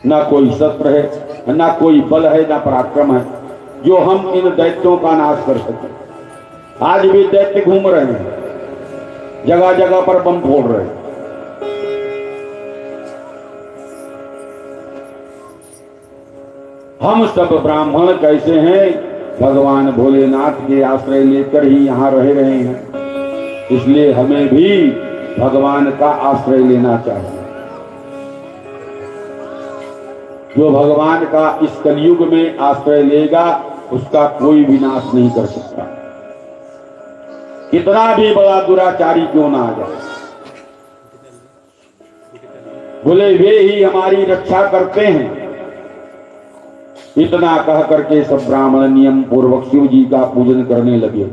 ना कोई शस्त्र है, ना कोई बल है, ना पराक्रम है जो हम इन दैत्यों का नाश कर सके। आज भी दैत्य घूम रहे हैं, जगह जगह पर बम फोड़ रहे हैं। हम सब ब्राह्मण कैसे हैं, भगवान भोलेनाथ के आश्रय लेकर ही यहाँ रह रहे हैं, इसलिए हमें भी भगवान का आश्रय लेना चाहिए। जो भगवान का इस कलयुग में आश्रय लेगा उसका कोई विनाश नहीं कर सकता, कितना भी बड़ा दुराचारी क्यों ना आ जाए। बोले, वे ही हमारी रक्षा करते हैं। इतना कह करके सब ब्राह्मण नियम पूर्वक शिव जी का पूजन करने लगे।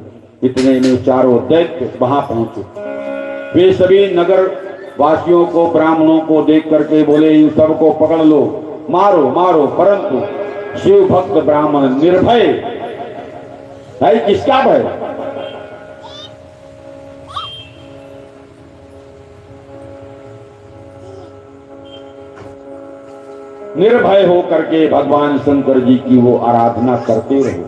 इतने में चारों दैत्य वहां पहुंचे। वे सभी नगर वासियों को, ब्राह्मणों को देख करके बोले, इन सबको पकड़ लो, मारो मारो। परंतु शिव भक्त ब्राह्मण निर्भय है। किसका भय? निर्भय होकर के भगवान शंकर जी की वो आराधना करते रहे।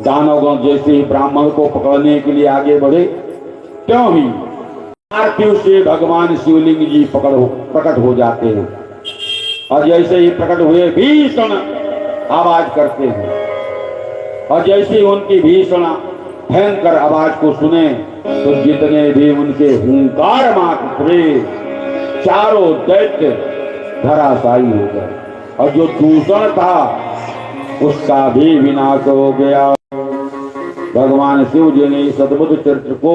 दानवगण जैसे ही ब्राह्मण को पकड़ने के लिए आगे बढ़े, क्यों ही आरती से भगवान शिवलिंग जी प्रकट हो जाते हैं, और जैसे ही प्रकट हुए भीषण आवाज करते हैं, और जैसे ही उनकी भीषण भयंकर आवाज को सुने तो जितने भी उनके हुंकार मात्र चारों दैत्य धराशायी हो गए, और जो दूषण था उसका भी विनाश हो गया। भगवान शिव जी ने इस अद्भुत चरित्र को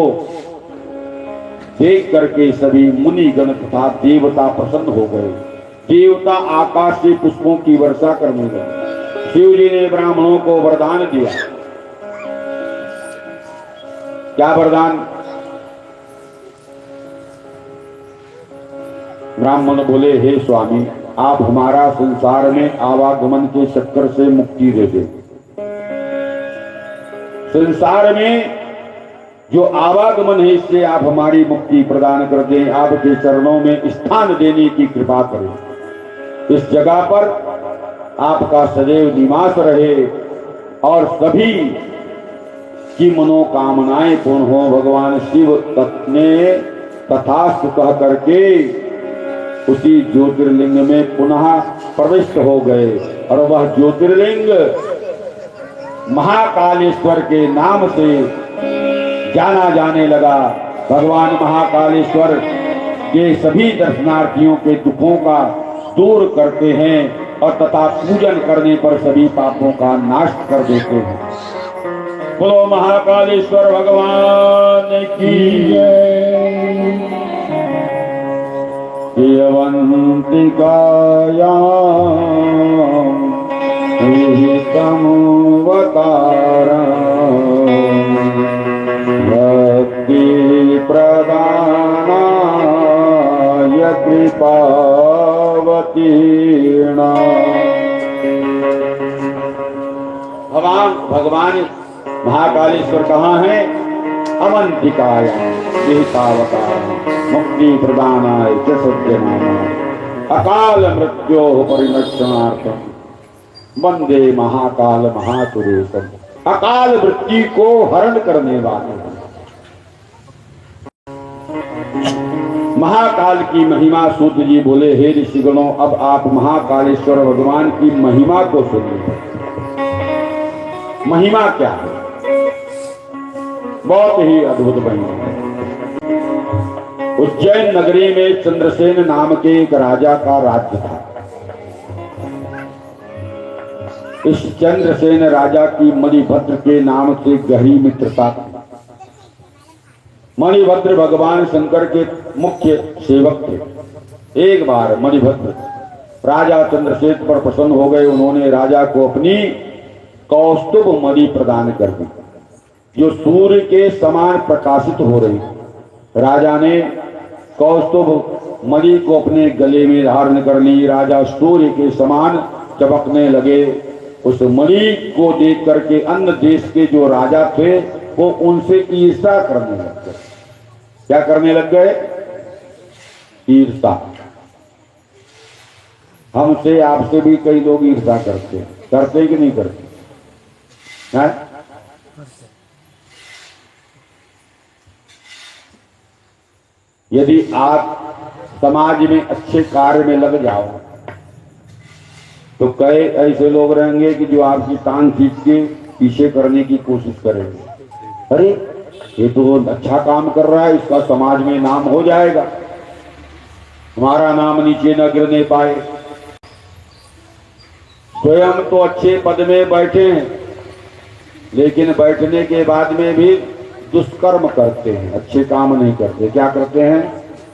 देख करके सभी मुनिगण तथा देवता प्रसन्न हो गए। देवता आकाश से पुष्पों की वर्षा करने लगे। शिव जी ने ब्राह्मणों को वरदान दिया। क्या वरदान? ब्राह्मण बोले, हे स्वामी, आप हमारा संसार में आवागमन के चक्कर से मुक्ति दे दें। संसार में जो आवागमन है इससे आप हमारी मुक्ति प्रदान कर दें। आपके चरणों में स्थान देने की कृपा करें। इस जगह पर आपका सदैव निवास रहे और सभी की मनोकामनाएं पूर्ण हो। भगवान शिव ने तथास्तु कह करके उसी ज्योतिर्लिंग में पुनः प्रविष्ट हो गए, और वह ज्योतिर्लिंग महाकालेश्वर के नाम से जाना जाने लगा। भगवान महाकालेश्वर के सभी दर्शनार्थियों के दुखों का दूर करते हैं और तथा पूजन करने पर सभी पापों का नाश कर देते हैं। बोलो महाकालेश्वर भगवान की जय। यवन्तिकायां भक्ति प्रदानाय कृपावतीर्णा भगवान महाकालेश्वर कहाँ है? अवंतिकाया देवतावतार मुक्ति प्रदानाय च सज्जनानां अकाल मृत्यो परिणक्षणार्थम वंदे महाकाल महासुरेशम। अकाल मृत्यु को हरण करने वाले महाकाल की महिमा सूत जी बोले, हे ऋषिगणों, अब आप महाकालेश्वर भगवान की महिमा को सुनिए। महिमा क्या है? बहुत ही अद्भुत महिमा है। उज्जैन नगरी में चंद्रसेन नाम के एक राजा का राज्य था। इस चंद्रसेन राजा की मणिभद्र के नाम से गहरी मित्रता थी। मणिभद्र भगवान शंकर के मुख्य सेवक थे। एक बार मणिभद्र राजा चंद्रसेन पर प्रसन्न हो गए। उन्होंने राजा को अपनी कौस्तुभ मणि प्रदान कर दी, जो सूर्य के समान प्रकाशित हो रही। राजा ने कौस्तुभ मणि को अपने गले में धारण कर ली। राजा सूर्य के समान चमकने लगे। उस मणि को देख करके अन्य देश के जो राजा थे वो उनसे ईर्ष्या करने लग गए। क्या करने लग गए? ईर्ष्या। हमसे आपसे भी कई लोग ईर्ष्या करते हैं। करते कि नहीं करते हैं? यदि आप समाज में अच्छे कार्य में लग जाओ तो कई ऐसे लोग रहेंगे कि जो आपकी टांग खींच के पीछे करने की कोशिश करेंगे। अरे ये तो अच्छा काम कर रहा है, इसका समाज में नाम हो जाएगा, हमारा नाम नीचे न गिरने पाए। स्वयं तो अच्छे पद में बैठे हैं, लेकिन बैठने के बाद में भी दुष्कर्म करते हैं, अच्छे काम नहीं करते। क्या करते हैं?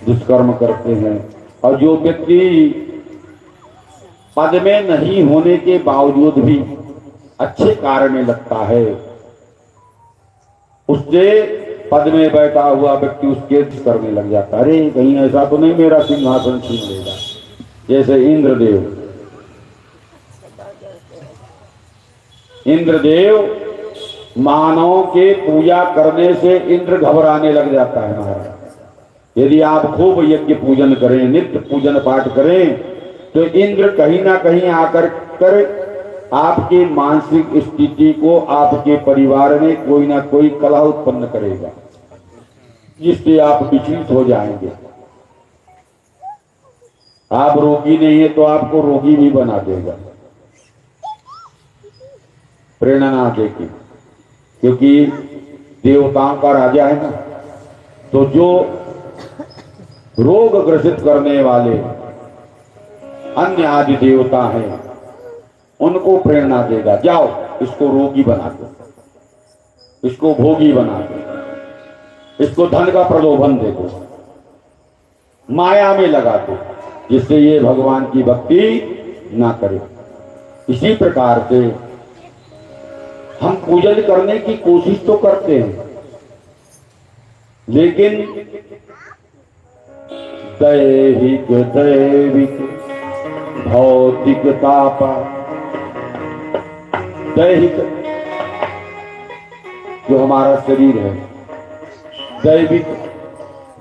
दुष्कर्म करते हैं। और जो व्यक्ति पद में नहीं होने के बावजूद भी अच्छे कार्य में लगता है, उससे पद में बैठा हुआ व्यक्ति उसके करने लग जाता है। अरे कहीं ऐसा तो नहीं मेरा सिंहासन छीन लेगा। जैसे इंद्रदेव मानवों के पूजा करने से इंद्र घबराने लग जाता है महाराज। यदि आप खूब यज्ञ पूजन करें, नित्य पूजन पाठ करें, तो इंद्र कहीं ना कहीं आकर कर आपकी मानसिक स्थिति को, आपके परिवार में कोई ना कोई कलह उत्पन्न करेगा, जिससे आप विचलित हो जाएंगे। आप रोगी नहीं है तो आपको रोगी भी बना देगा, प्रेरणा देगी, क्योंकि देवताओं का राजा है ना। तो जो रोग ग्रसित करने वाले अन्य आदि देवता हैं, उनको प्रेरणा देगा, जाओ इसको रोगी बना दो, इसको भोगी बना दो, इसको धन का प्रलोभन दे दो, माया में लगा दो, जिससे ये भगवान की भक्ति ना करे। इसी प्रकार से हम पूजन करने की कोशिश तो करते हैं, लेकिन दैहिक दैविक भौतिक ताप, दैहिक जो हमारा शरीर है, दैविक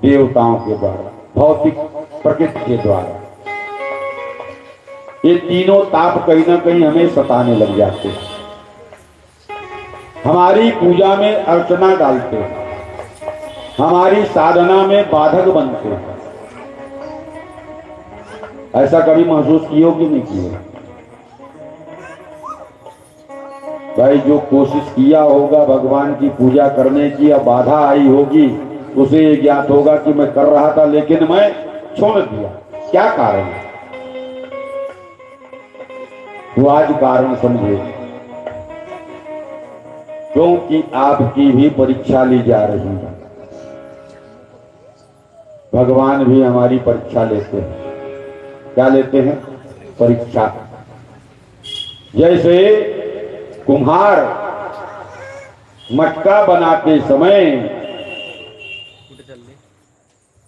देवताओं के द्वारा, भौतिक प्रकृति के द्वारा, ये तीनों ताप कहीं ना कहीं हमें सताने लग जाते हैं, हमारी पूजा में अर्चना डालते हैं, हमारी साधना में बाधक बनते हैं। ऐसा कभी महसूस किए कि नहीं किए? भाई जो कोशिश किया होगा भगवान की पूजा करने की, या बाधा आई होगी, उसे ये ज्ञात होगा कि मैं कर रहा था लेकिन मैं छोड़ दिया। क्या कारण है? वो आज कारण समझे, क्योंकि आपकी भी परीक्षा ली जा रही है। भगवान भी हमारी परीक्षा लेते हैं। क्या लेते हैं? परीक्षा। जैसे कुम्हार मटका बनाते समय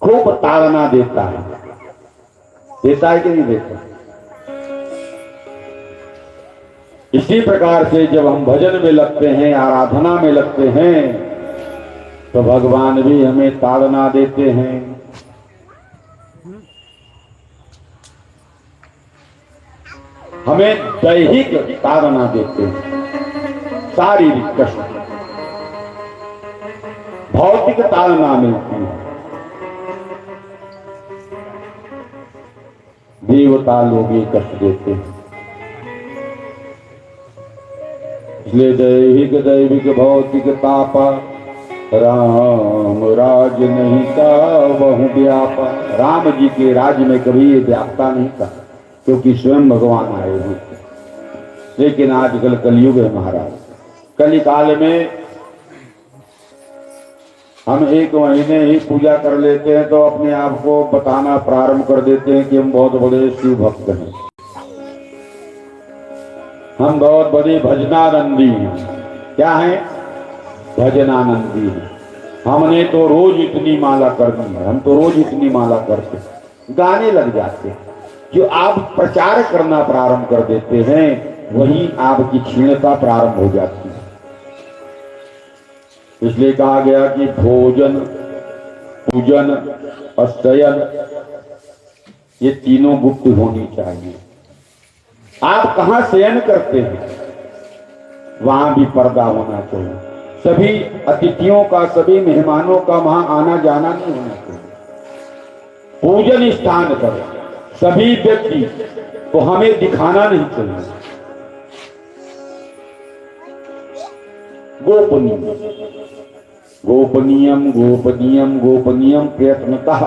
खूब ताड़ना देता है कि नहीं देता? इसी प्रकार से जब हम भजन में लगते हैं, आराधना में लगते हैं, तो भगवान भी हमें ताड़ना देते हैं। हमें दैहिक ताड़ना देते हैं, शारीरिक कष्ट, भौतिक ताड़ना मिलती है। देवता लोग ये कष्ट देते हैं। इसलिए दैविक भौतिक तापा, राम राज नहीं था बहु व्यापा। राम जी के राज्य में कभी ये व्यापता नहीं था, क्योंकि स्वयं भगवान आए हुए थे। लेकिन आजकल कलयुग है महाराज। कलिकाल में हम एक महीने ही पूजा कर लेते हैं तो अपने आप को बताना प्रारंभ कर देते हैं कि हम बहुत बड़े शिव भक्त हैं, हम बहुत बड़े भजनानंदी हैं। क्या है? भजनानंदी हैं। हमने तो रोज इतनी माला करनी है, हम तो रोज इतनी माला करते हैं। गाने लग जाते हैं। जो आप प्रचार करना प्रारंभ कर देते हैं, वही आपकी क्षीणता प्रारंभ हो जाती है। इसलिए कहा गया कि भोजन, पूजन और शयन, ये तीनों गुप्त होनी चाहिए। आप कहां शयन करते हैं, वहां भी पर्दा होना चाहिए। सभी अतिथियों का, सभी मेहमानों का वहां आना जाना नहीं होना चाहिए। पूजन स्थान पर सभी व्यक्ति को हमें दिखाना नहीं चाहिए। गोपनीय गोपनीयम गोपनीयम गोपनीयम प्रयत्नतः,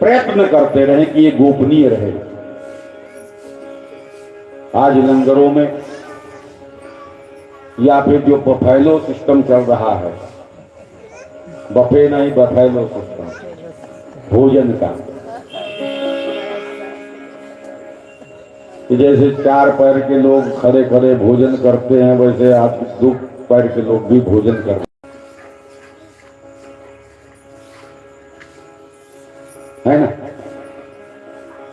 प्रयत्न करते रहे कि ये गोपनीय रहे। आज लंगरों में या फिर जो बफेलो सिस्टम चल रहा है, बफे नहीं बफेलो सिस्टम भोजन का, जैसे चार पैर के लोग खड़े खड़े भोजन करते हैं, वैसे आप दो पैर के लोग भी भोजन कर रहे है ना।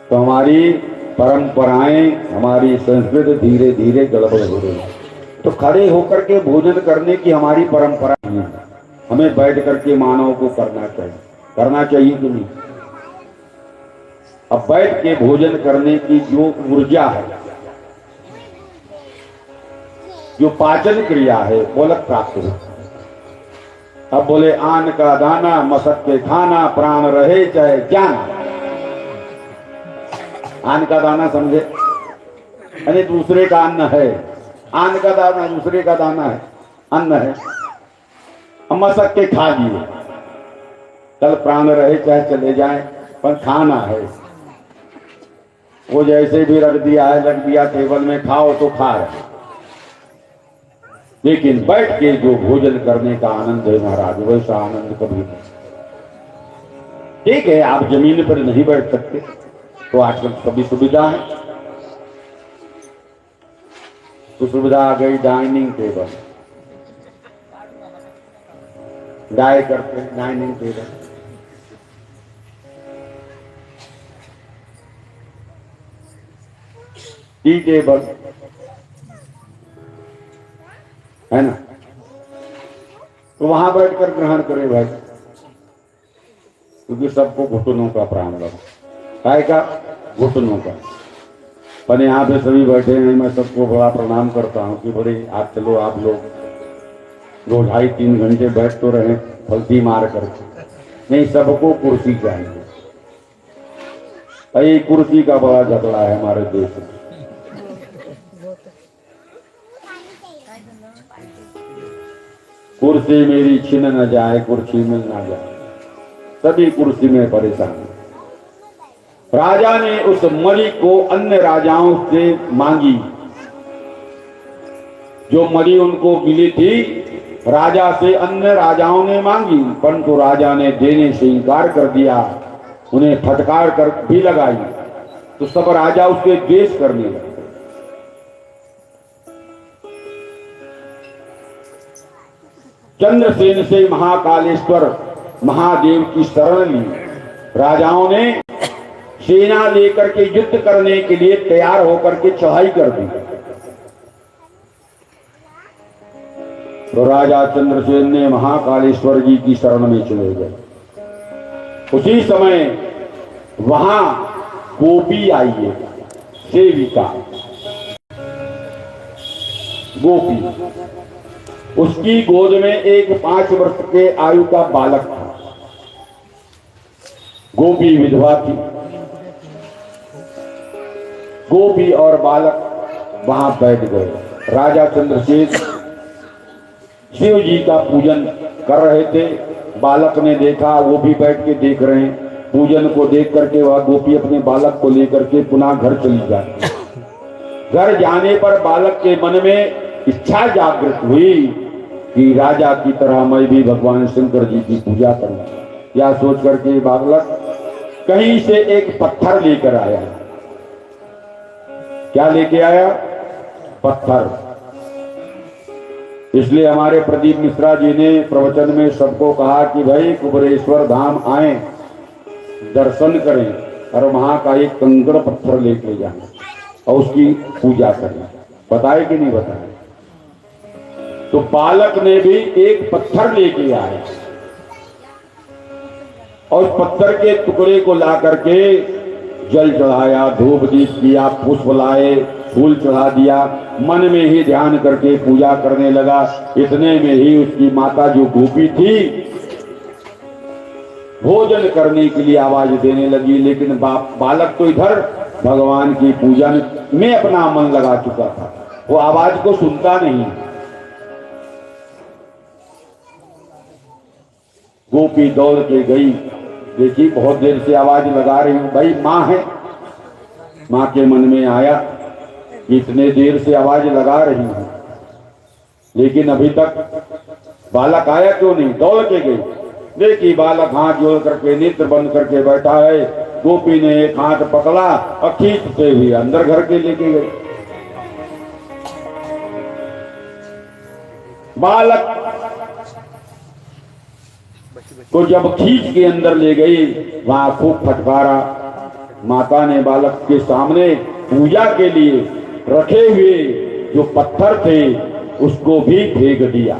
तो हमारी परंपराएं, हमारी संस्कृति धीरे धीरे गड़बड़ हो रही है। तो खड़े होकर के भोजन करने की हमारी परंपरा नहीं है। हमें बैठ करके मानव को करना चाहिए। करना चाहिए कि नहीं? अब बैठ के भोजन करने की जो ऊर्जा है, जो पाचन क्रिया है, वो अलग प्राप्त हो। अब बोले आन का दाना मसक के खाना, प्राण रहे चाहे जान। आन का दाना समझे? अरे दूसरे का अन्न है। आन का दाना दूसरे का दाना है, अन्न है। मसक के खा लिए, कल प्राण रहे चाहे चले जाए, पर खाना है। वो जैसे भी रख दिया है, रख दिया टेबल में, खाओ तो खा रहे। लेकिन बैठ के जो भोजन करने का आनंद है महाराज, वैसा आनंद कभी नहीं। ठीक है, आप जमीन पर नहीं बैठ सकते, तो आजकल सभी सुविधा है। तो सुविधा आ गई डाइनिंग टेबल, गाय करते डाइनिंग टेबल। टी टेबल है ना, तो वहां बैठकर ग्रहण करें भाई, क्योंकि सबको घुटनों का प्राण लगा। काय का? घुटनों का। पर यहाँ पे सभी बैठे हैं, मैं सबको बड़ा प्रणाम करता हूँ कि बड़े आप चलो, आप लोग 2 ढाई 3 घंटे बैठ तो रहे फलती मार करके। नहीं, सबको कुर्सी चाहिए। ये कुर्सी का बड़ा झगड़ा है हमारे देश में। कुर्सी मेरी छिन न जाए, कुर्सी मिल ना जाए, सभी कुर्सी में परेशान है। राजा ने उस मणि को अन्य राजाओं से मांगी। जो मणि उनको मिली थी, राजा से अन्य राजाओं ने मांगी, परंतु राजा ने देने से इनकार कर दिया। उन्हें फटकार कर भी लगाई, तो सब राजा उसके द्वेष करने लगे। चंद्रसेन से महाकालेश्वर महादेव की शरण ली। राजाओं ने सेना लेकर के युद्ध करने के लिए तैयार होकर के चढ़ाई कर दी। तो राजा चंद्रसेन ने महाकालेश्वर जी की शरण में चले गए। उसी समय वहां गोपी आई है, सेविका गोपी। उसकी गोद में एक 5 वर्ष के आयु का बालक था। गोपी विधवा थी। गोपी और बालक वहां बैठ गए। राजा चंद्रसेन शिव जी का पूजन कर रहे थे। बालक ने देखा, वो भी बैठ के देख रहे हैं। पूजन को देख करके वह गोपी अपने बालक को लेकर के पुनः घर चली जाती। घर जाने पर बालक के मन में इच्छा जागृत हुई कि राजा की तरह मैं भी भगवान शंकर जी की पूजा करूं। यह सोच करके बालक कहीं से एक पत्थर लेकर आया। क्या लेके आया? पत्थर। इसलिए हमारे प्रदीप मिश्रा जी ने प्रवचन में सबको कहा कि भाई कुबेरेश्वर धाम आए, दर्शन करें और वहां का एक कंकड़ पत्थर लेके जाएं और उसकी पूजा करें। बताए कि नहीं बताए? तो बालक ने भी एक पत्थर लेके आया और पत्थर के टुकड़े को ला करके जल चढ़ाया, धूप दीप किया, पुष्प लाए, फूल चढ़ा दिया, मन में ही ध्यान करके पूजा करने लगा। इतने में ही उसकी माता जो गोपी थी भोजन करने के लिए आवाज देने लगी, लेकिन बालक तो इधर भगवान की पूजा में अपना मन लगा चुका था, वो आवाज को सुनता नहीं। गोपी दौड़ के गई, देखी बहुत देर से आवाज लगा रही हूं, भाई माँ है। माँ के मन में आया इतने देर से आवाज लगा रही हूं लेकिन अभी तक बालक आया क्यों नहीं। दौड़ के गई, देखी बालक हाथ जोड़ करके नेत्र बंद करके बैठा है। गोपी ने एक हाथ पकड़ा और खींचते हुए अंदर घर के लेके गई। बालक को जब खींच के अंदर ले गई, वहां खूब फटकारा। माता ने बालक के सामने पूजा के लिए रखे हुए जो पत्थर थे उसको भी फेंक दिया।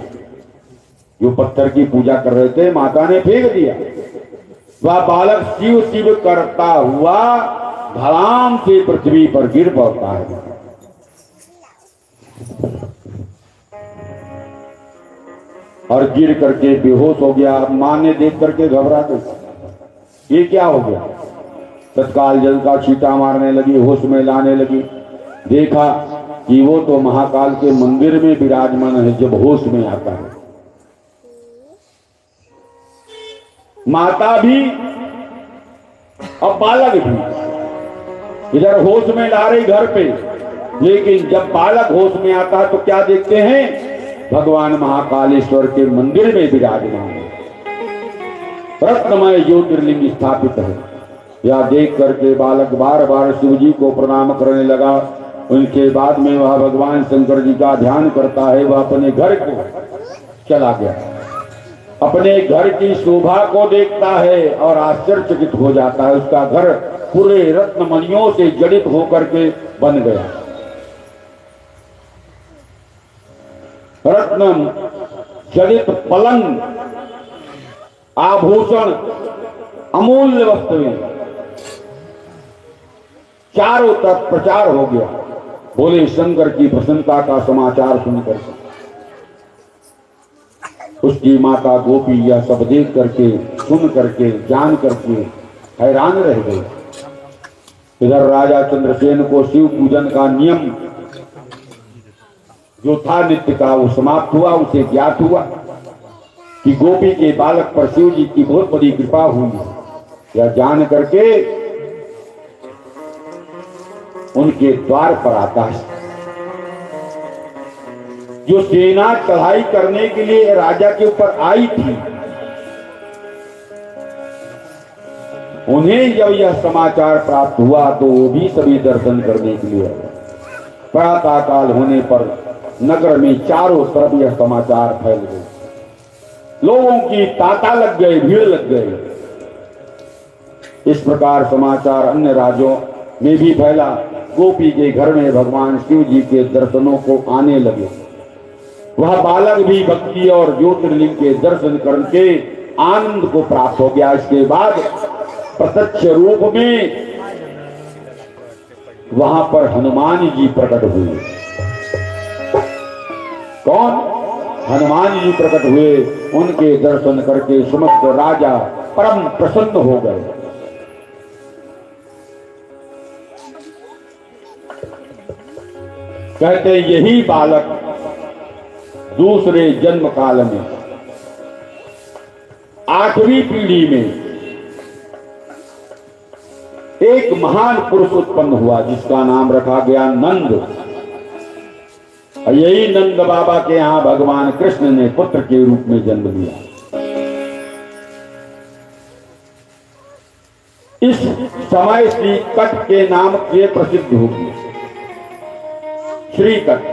जो पत्थर की पूजा कर रहे थे माता ने फेंक दिया। वह बालक शिव शिव करता हुआ धड़ाम से पृथ्वी पर गिर पड़ता है। और गिर करके बेहोश हो गया। मां ने देख करके घबरा गई, ये क्या हो गया। तत्काल जल का छींटा मारने लगी, होश में लाने लगी। देखा कि वो तो महाकाल के मंदिर में विराजमान है जब होश में आता है। माता भी और बालक भी इधर होश में ला रही घर पे, लेकिन जब बालक होश में आता है तो क्या देखते हैं, भगवान महाकालेश्वर के मंदिर में विराजमान है, रत्नमय ज्योतिर्लिंग स्थापित है। यह देख करके बालक बार बार शिव जी को प्रणाम करने लगा। उनके बाद में वह भगवान शंकर जी का ध्यान करता है। वह अपने घर को चला गया, अपने घर की शोभा को देखता है और आश्चर्यचकित हो जाता है। उसका घर पूरे रत्नमणियों से जड़ित होकर के बन गया। रत्न जड़ित पलंग, आभूषण, अमूल्य वस्तुएं, चारों तरफ प्रचार हो गया। बोले शंकर की प्रसन्नता का समाचार सुनकर उसकी माता गोपी यह सब देख करके, सुन करके, जान करके हैरान रह गई। इधर राजा चंद्रसेन को शिव पूजन का नियम जो था नित्य का वो समाप्त हुआ। उसे ज्ञात हुआ कि गोपी के बालक पर शिव जी की बहुत बड़ी कृपा हुई। यह जान करके उनके द्वार पर आता है। जो सेना चढ़ाई करने के लिए राजा के ऊपर आई थी, उन्हें जब यह समाचार प्राप्त हुआ तो वो भी सभी दर्शन करने के लिए आए। प्रातः काल होने पर नगर में चारों तरफ यह समाचार फैल गए। लोगों की तांता लग गए, भीड़ लग गई। इस प्रकार समाचार अन्य राज्यों में भी फैला। गोपी के घर में भगवान शिव जी के दर्शनों को आने लगे। वह बालक भी भक्ति और ज्योतिर्लिंग के दर्शन करके आनंद को प्राप्त हो गया। इसके बाद प्रत्यक्ष रूप में वहां पर हनुमान जी प्रकट हुए। कौन? हनुमान जी प्रकट हुए। उनके दर्शन करके समस्त राजा परम प्रसन्न हो गए। कहते यही बालक दूसरे जन्म काल में 8वीं पीढ़ी में एक महान पुरुष उत्पन्न हुआ जिसका नाम रखा गया नंद। और यही नंद बाबा के यहां भगवान कृष्ण ने पुत्र के रूप में जन्म लिया। इस समय श्री कट के नाम से प्रसिद्ध होगी। श्री कट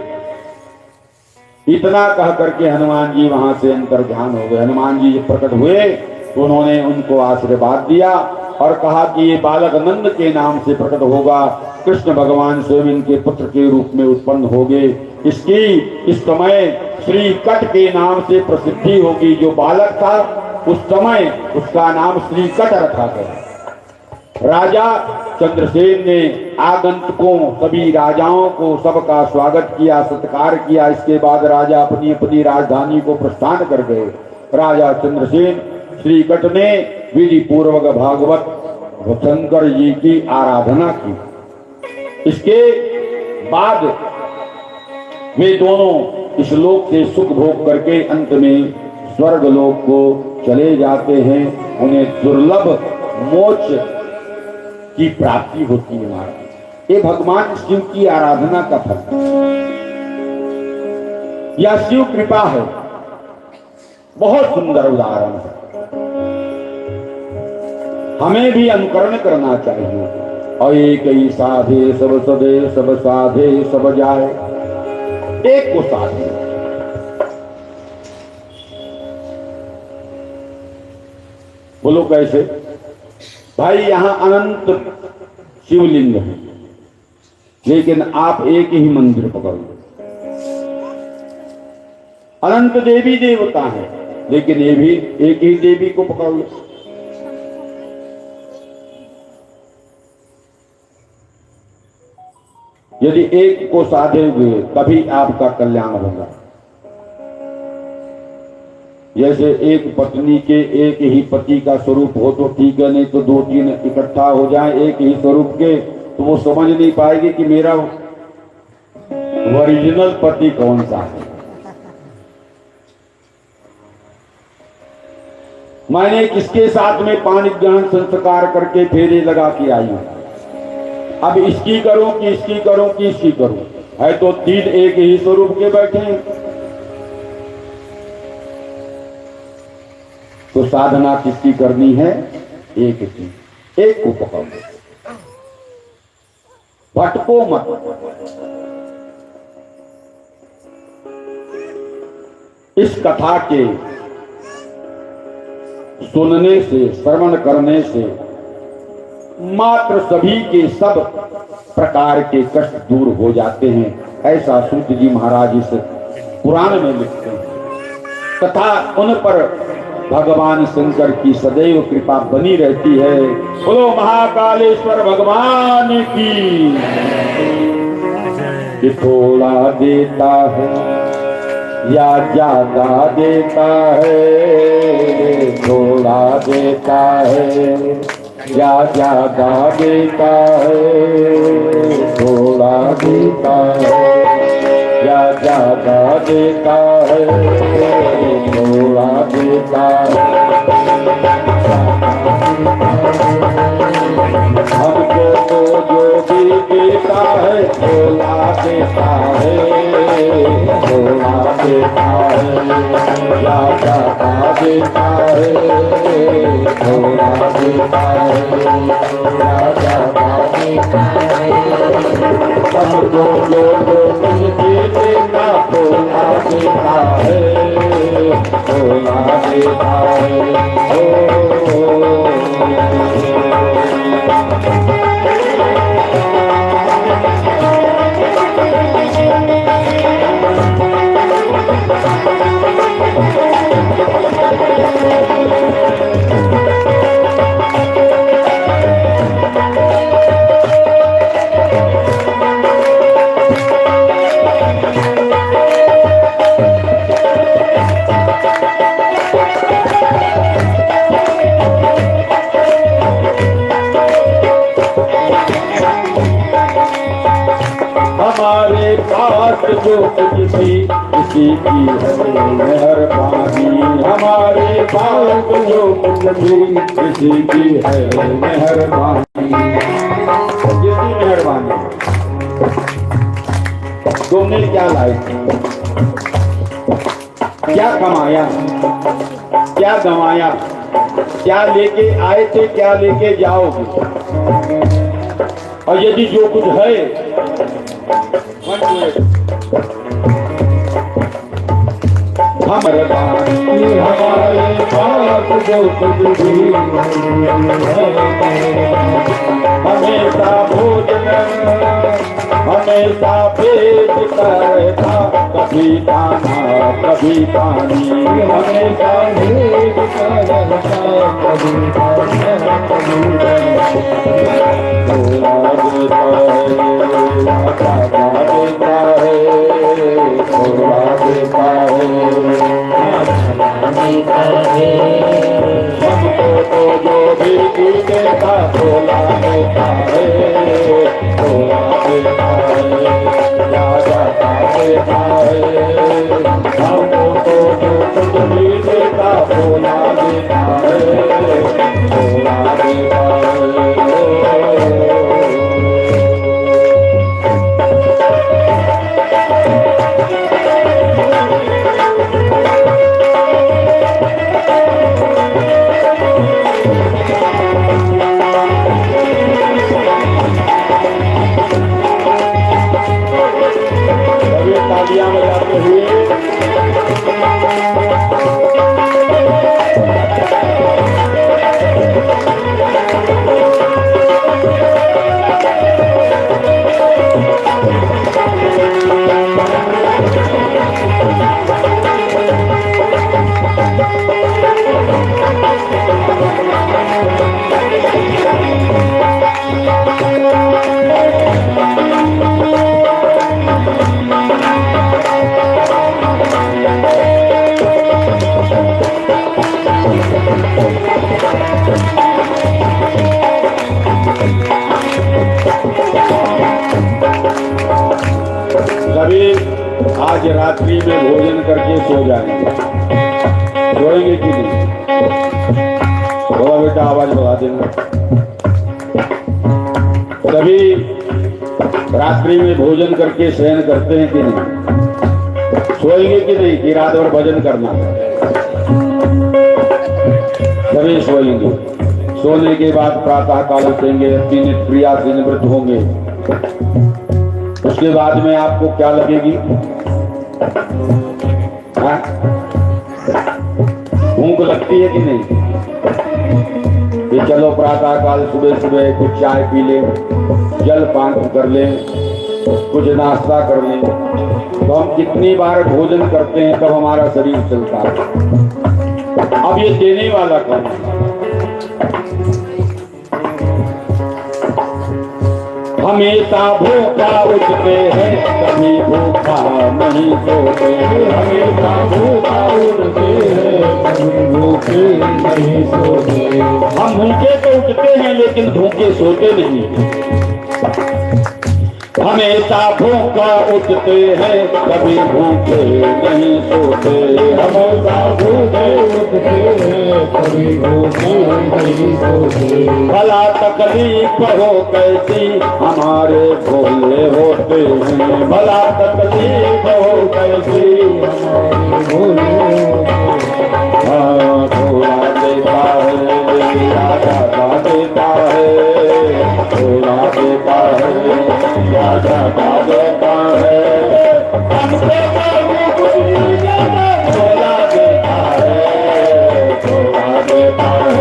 इतना कह करके हनुमान जी वहां से अंतर ध्यान हो गए। हनुमान जी जब प्रकट हुए तो उन्होंने उनको आशीर्वाद दिया और कहा कि ये बालक नंद के नाम से प्रकट होगा। कृष्ण भगवान स्वयं इनके पुत्र के रूप में उत्पन्न होंगे। इसकी इस समय श्री कट के नाम से प्रसिद्धि होगी। जो बालक था उस समय उसका नाम श्री कट रखा गया। राजा चंद्रसेन ने आगंतुकों सभी राजाओं को सबका स्वागत किया, सत्कार किया। इसके बाद राजा अपनी अपनी राजधानी को प्रस्थान कर गए। राजा चंद्रसेन श्री कट ने विधि पूर्वक भागवत शंकर जी की आराधना की। इसके बाद वे दोनों इस लोक से सुख भोग करके अंत में स्वर्ग लोक को चले जाते हैं। उन्हें दुर्लभ मोक्ष की प्राप्ति होती है। महाराज ये भगवान शिव की आराधना का फल, यह शिव कृपा है। बहुत सुंदर उदाहरण है। हमें भी अनुकरण करना चाहिए। और एक ही साधे सब सदे, सब साधे सब जाए। एक को साधे, बोलो कैसे? भाई यहां अनंत शिवलिंग है, लेकिन आप एक ही मंदिर पकड़ लो। अनंत देवी देवता है, लेकिन ये भी एक ही देवी को पकड़ लो। यदि एक को साधे हुए तभी आपका कल्याण होगा। जैसे एक पत्नी के एक ही पति का स्वरूप हो तो ठीक है, नहीं तो 2-3 इकट्ठा हो जाए एक ही स्वरूप के तो वो समझ नहीं पाएगी कि मेरा ओरिजिनल पति कौन सा है। मैंने किसके साथ में पानी ग्रहण संस्कार करके फेरे लगा के आई हूं। अब इसकी करूं कि इसकी करूं कि इसकी करूं, है तो 3 एक ही स्वरूप के बैठे हैं। तो साधना किसकी करनी है? एक की, एक को पकड़ो, भटको मत। इस कथा के सुनने से, श्रवण करने से मात्र सभी के सब प्रकार के कष्ट दूर हो जाते हैं। ऐसा सूत जी महाराज इस पुराण में लिखते हैं। तथा उन पर भगवान शंकर की सदैव कृपा बनी रहती है। बोलो महाकालेश्वर भगवान की। कि थोड़ा देता है या ज्यादा देता है, थोड़ा देता है या ज्यादा देता है, थोड़ा देता है या ज्यादा देता है, थोड़ा देता है। हमको तो जो भी देता है थोड़ा देता है, थोड़ा देता है या ज्यादा देता है, थोड़ा देता है या ज्यादा देता है। हमको जो भी देता थोड़ा देता है, थोड़ा देता है। जो कुछ भी किसी की है मेहरबानी, हमारे पास जो कुछ भी किसी की है मेहरबानी, किसी मेहरबानी। तुमने क्या लाए, क्या कमाया, क्या गंवाया, क्या लेके आए थे, क्या लेके जाओगे, और यदि जो कुछ है हमारे पास जो कुछ भी हमेशा भोजन हमेशा भेजता रहता, कभी दाना कभी पानी, हमेशा भेजता रहता, कभी दाना कभी थोड़ा देता है, थोड़ा देता है, हमको तो जो भी देता थोड़ा देता है, थोड़ा देता है, ज्यादा देता है, हमको तो जो कुछ भी देता थोड़ा देता है, थोड़ा देता है। तालियां बजाते हुए सभी आज रात्रि में भोजन करके सो जाएंगे, सोएंगे कि नहीं? थोड़ा बेटा आवाज बढ़ा देना। सभी रात्रि में भोजन करके शयन करते हैं कि नहीं? सोएंगे कि नहीं कि रात भर भजन करना? सभी सोएंगे। सोने के बाद प्रातः काल उठेंगे, अपनी नित्य क्रिया से निवृत्त होंगे। उसके बाद में आपको क्या लगेगी? भूख लगती है कि नहीं? कि चलो प्रातः काल सुबह सुबह कुछ चाय पी ले, जल पान कर ले, कुछ नाश्ता कर ले। तो हम कितनी बार भोजन करते हैं तब हमारा शरीर चलता है। अब ये देने वाला कौन है? हमेशा भूखा उठते हैं, कभी भूखा नहीं सोते हैं, हमेशा भूखा उठते हैं, कभी भूखे नहीं सोते। हम भूखे तो उठते हैं लेकिन भूखे सोते नहीं। हमेशा भूखा उठते हैं, कभी भूखे नहीं सोते, हमेशा भूखे उठते हैं, कभी भूखे नहीं सोते। भला तकलीफ हो कैसी हमारे भोले होते हैं, भला तकलीफ हो कैसी हमारे भोले होते हैं। हाँ थोड़ा देता है, ज्यादा देता है, थोड़ा देता है, ज्यादा देता है, हमसे थोड़ा देता है, थोड़ा देता है।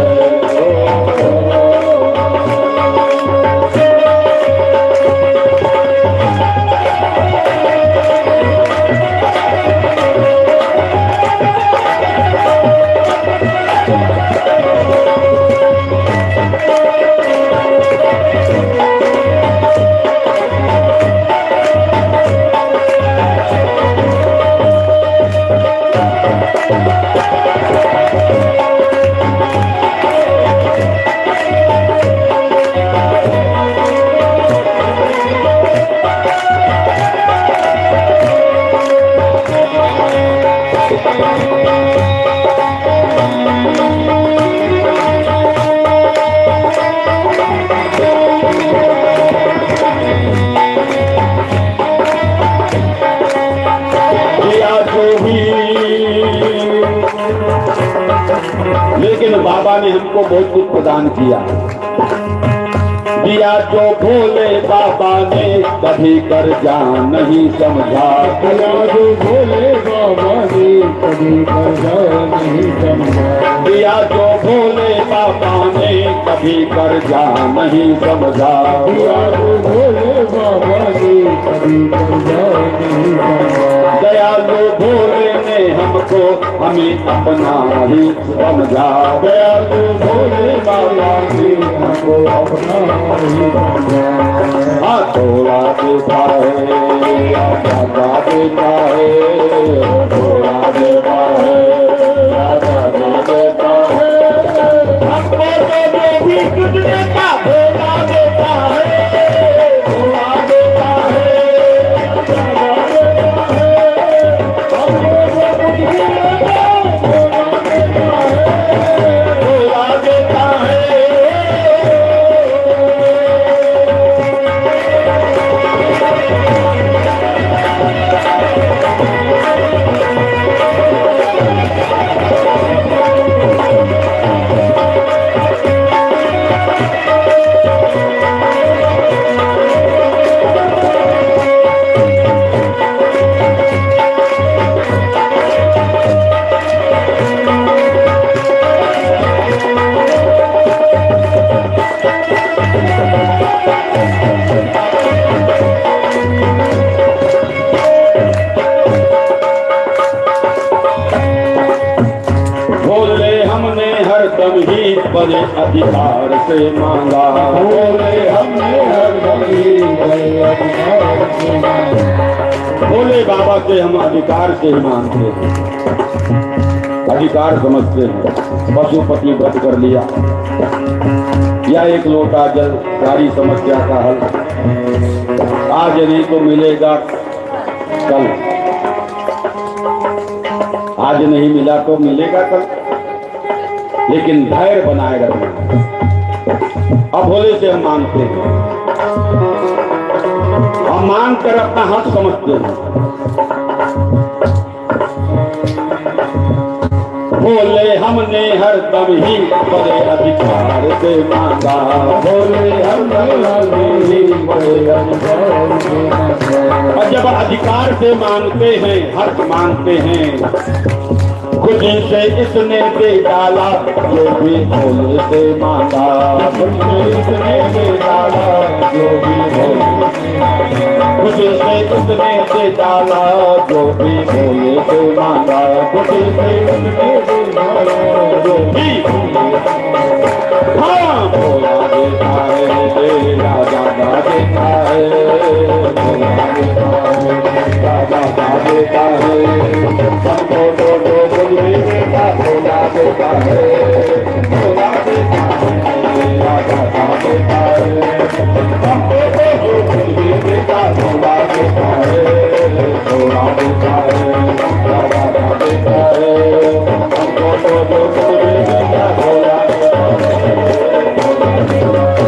लेकिन बाबा ने हमको बहुत कुछ प्रदान किया। दिया जो भोले बाबा ने कभी कर्जा नहीं समझा। दिया जो भोले बाबा ने कभी कर्जा नहीं समझा। दिया जो भोले बाबा ने कभी कर्जा नहीं समझा। दिया जो भोले बाबा ने कभी कर्जा नहीं समझा। दयालु भोले ने हमको हमें अपना ही समझा। दयालु भोले बाबा ने हमको अपना ही समझा। हाँ थोड़ा देता है ज्यादा देता है, थोड़ा देता है ज्यादा देता है। हमको तो जो भी कुछ देता थोड़ा देता है, थोड़ा देता है ज्यादा देता है। हमको जो कुछ भी देता थोड़ा देता है, थोड़ा देता है। हरदम ही बड़े अधिकार से मांगा। भोले हमने हरदम ही बड़े अधिकार से मांगा। भोले बाबा से हम अधिकार से ही मांगते हैं, अधिकार समझते हैं। पशुपति व्रत कर लिया या एक लोटा जल, सारी समस्या का हल। आज नहीं तो मिलेगा कल, आज नहीं मिला तो मिलेगा कल, लेकिन धैर्य बनाए रखना। अब भोले से हम मांगते हैं, हम मांग कर अपना हक समझते हैं। भोले हमने हरदम ही बड़े अधिकार से मांगा। भोले हमने हरदम ही बड़े अधिकार से मांगा। और जब अधिकार से मांगते हैं, हक मांगते हैं, खुशी से इसने दे डाला जो भी भोले से मांगा। खुशी से इसने दे डाला जो भी भोले से मांगा। खुशी से इसने दे डाला जो भी भोले से मांगा। खुशी से इसने दे डाला जो भी भोले से मांगा। हाँ भोला देता है राजा देता है, भोला देता है राजा देता है। हमको तो कुछ भी देता भोला देता है, भोला देता है राजा देता है। हमको तो जो कुछ भी देता भोला देता है, भोला देता है राजा देता है। हमको तो जो कुछ भी देता भोला देता है, भोला देता है।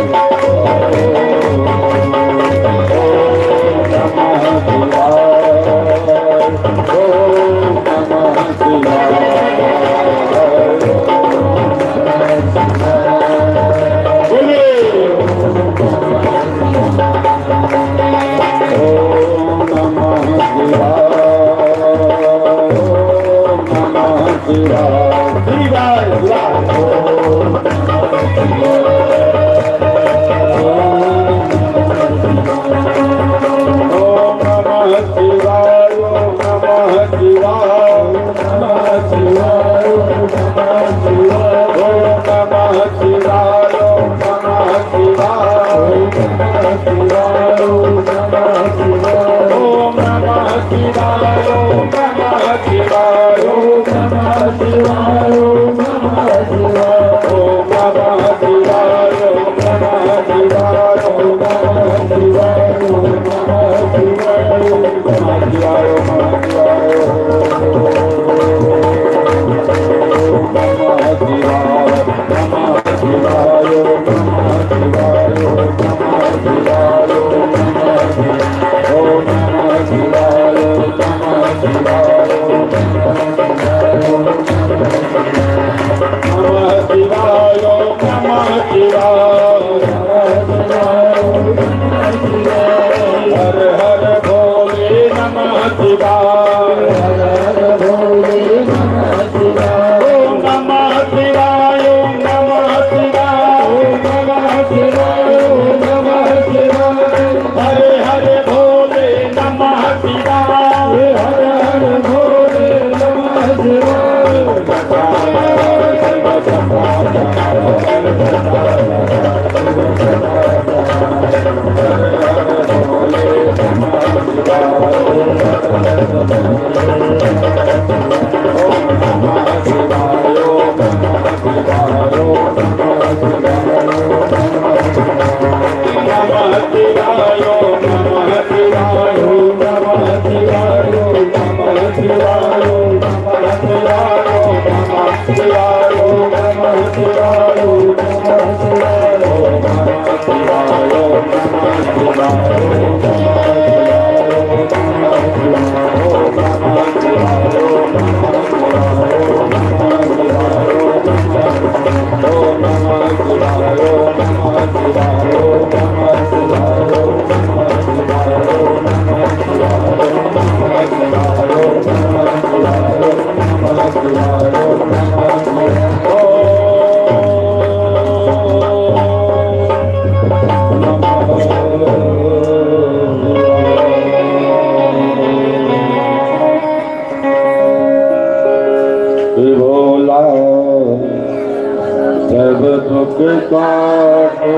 सब दुख काटो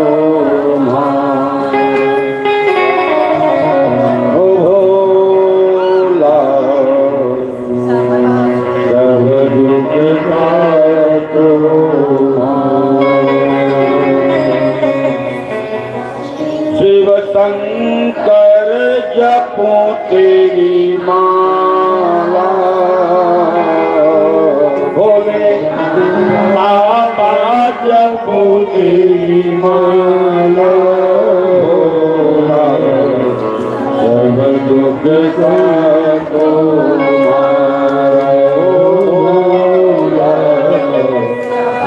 भोला, सब दुख काटो शिव शंकर जपो तेरी माला, भोले बाबा जपो तेरी माला, सब दुख काटो भोला,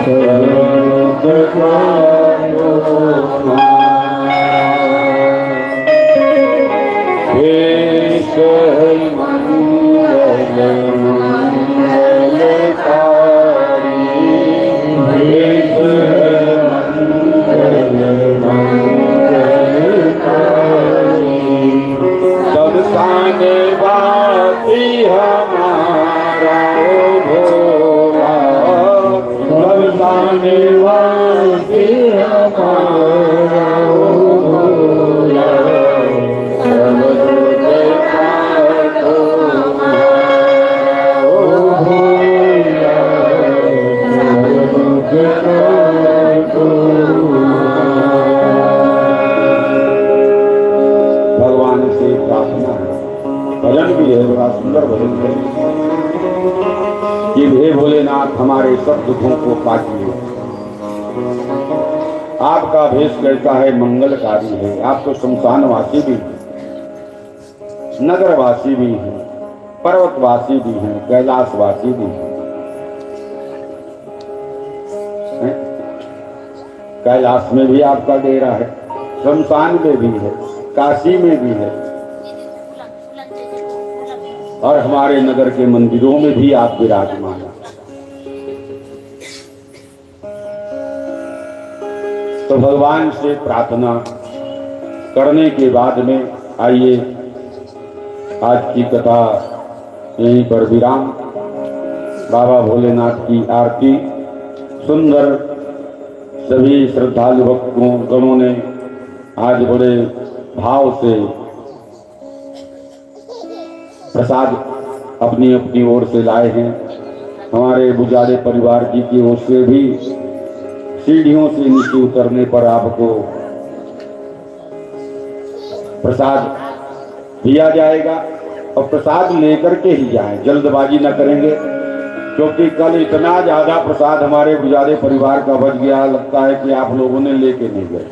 सब दुख काटो हमारा भोला, बरसाने वाली हमारा भोला, सब दुख काटो भोला, सब दुख काटो। भगवान से प्रार्थना है, भजन भी है, बड़ा सुंदर भजन है कि हे भोलेनाथ हमारे सब दुखों को काटिए। आपका भेष कैसा है, मंगलकारी है। आप तो शमशानवासी भी हैं, नगरवासी भी हैं, पर्वतवासी भी हैं, कैलाशवासी भी हैं। कैलाश में भी आपका डेरा है, शमशान में भी है, काशी में भी है, और हमारे नगर के मंदिरों में भी आप विराजमान हैं। तो भगवान से प्रार्थना करने के बाद में आइए आज की कथा यहीं पर विराम। बाबा भोलेनाथ की आरती सुंदर सभी श्रद्धालु भक्तों गणों ने आज बड़े भाव से प्रसाद अपनी अपनी ओर से लाए हैं। हमारे बुजारे परिवार जी की ओर से भी सीढ़ियों से नीचे उतरने पर आपको प्रसाद दिया जाएगा, और प्रसाद लेकर के ही जाएं, जल्दबाजी न करेंगे, क्योंकि कल इतना ज्यादा प्रसाद हमारे बुजारे परिवार का बच गया, लगता है कि आप लोगों ने लेके नहीं गए।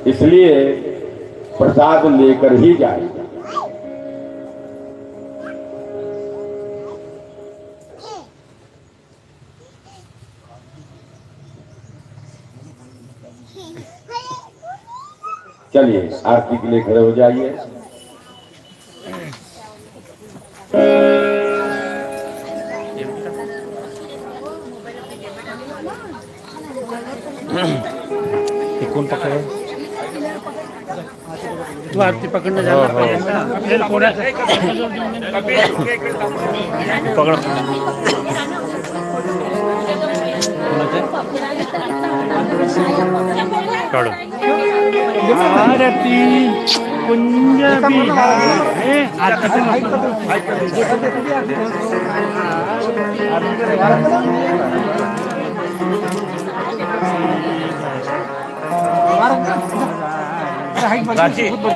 इसलिए प्रसाद लेकर ही जाएंगे। चलिए आरती के लिए खड़े हो जाइए। कौन पकड़े तू आरती पकड़ने जाना पकड़ काढ़ो आरती कुंज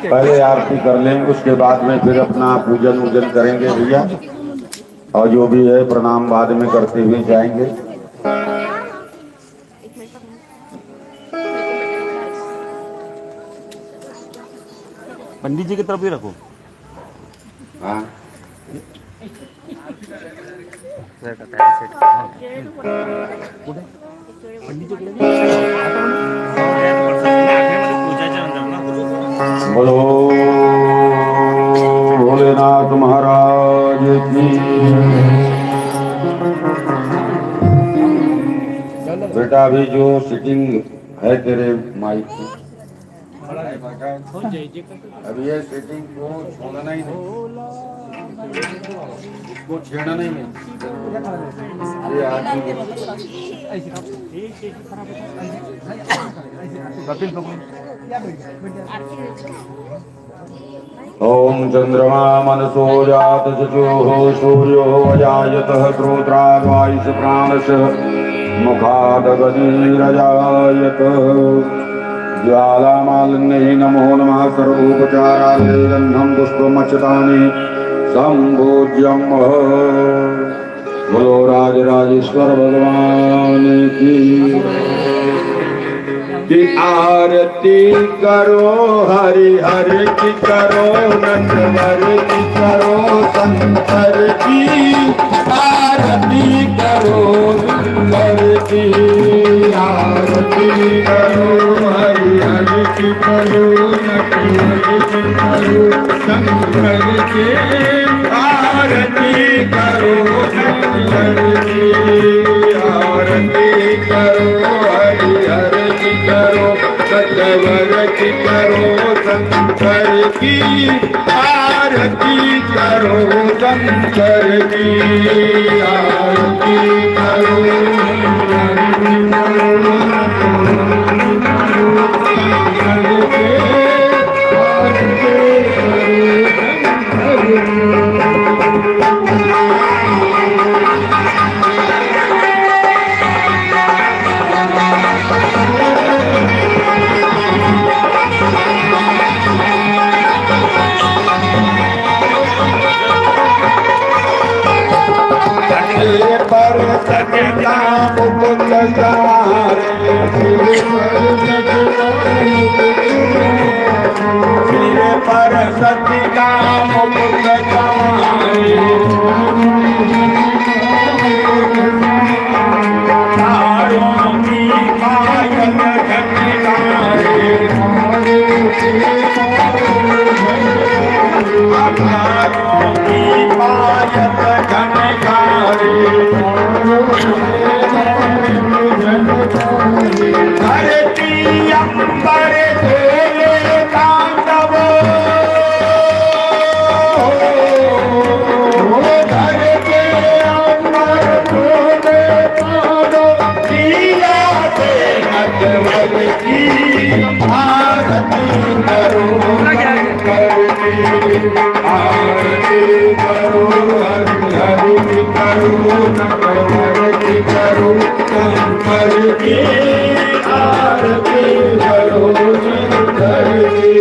पहले आरती कर लेंगे, उसके बाद में फिर अपना पूजन वूजन करेंगे भैया, और जो भी है प्रणाम बाद में करते हुए जाएंगे। पंडित जी की तरफ भी रखो। हाँ बोलो भोलेनाथ महाराज की। बेटा अभी जो सिटिंग है तेरे माइक की, अभी ये सेटिंग को छोड़ना ही नहीं, इसको छेड़ना नहीं है। ये आदमी ओम चंद्रमा मनसो जात चचुः सूर्यो अजायतः श्रोत्राद्वायुष प्राणस्य मुखादगतिरजायत। ज्वालामालिन्यै नमो नमः सर्वोपचारायै गन्धं पुष्पमक्षतानि सम्पूज्यं। बोलो राजराजेश्वर भगवान की आरती करो, हरि हरि की करो, नंदवर की करो, शंकर की आरती करो, शंकर की आरती करो, हरि हरि की करो, नंदवर की करो, शंकर की आरती करो, शंकर की आरती करो, हरि हरि की करो, नंदवर की करो, शंकर की आरती करो, शंकर की आरती करो, पर सदा मुकुंद सवारे, सिर पर सदा मुकुंद सवारे, तारों की पायल झनकारे, तारों की पायल झनकारे, धरती अंबर डोले तांडव, धरती अंबर डोले तांडव, लीला से नटवर की आरती करो, आरती करो, हरि हरि की करो, नटवर की करो, शंकर की आरती करो, शंकर की।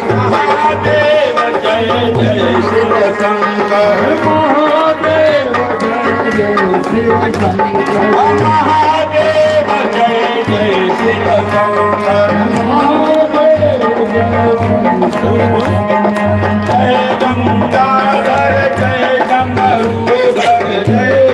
महादेव जय जय शिव शंकर महादेव जय जय शिव शंकर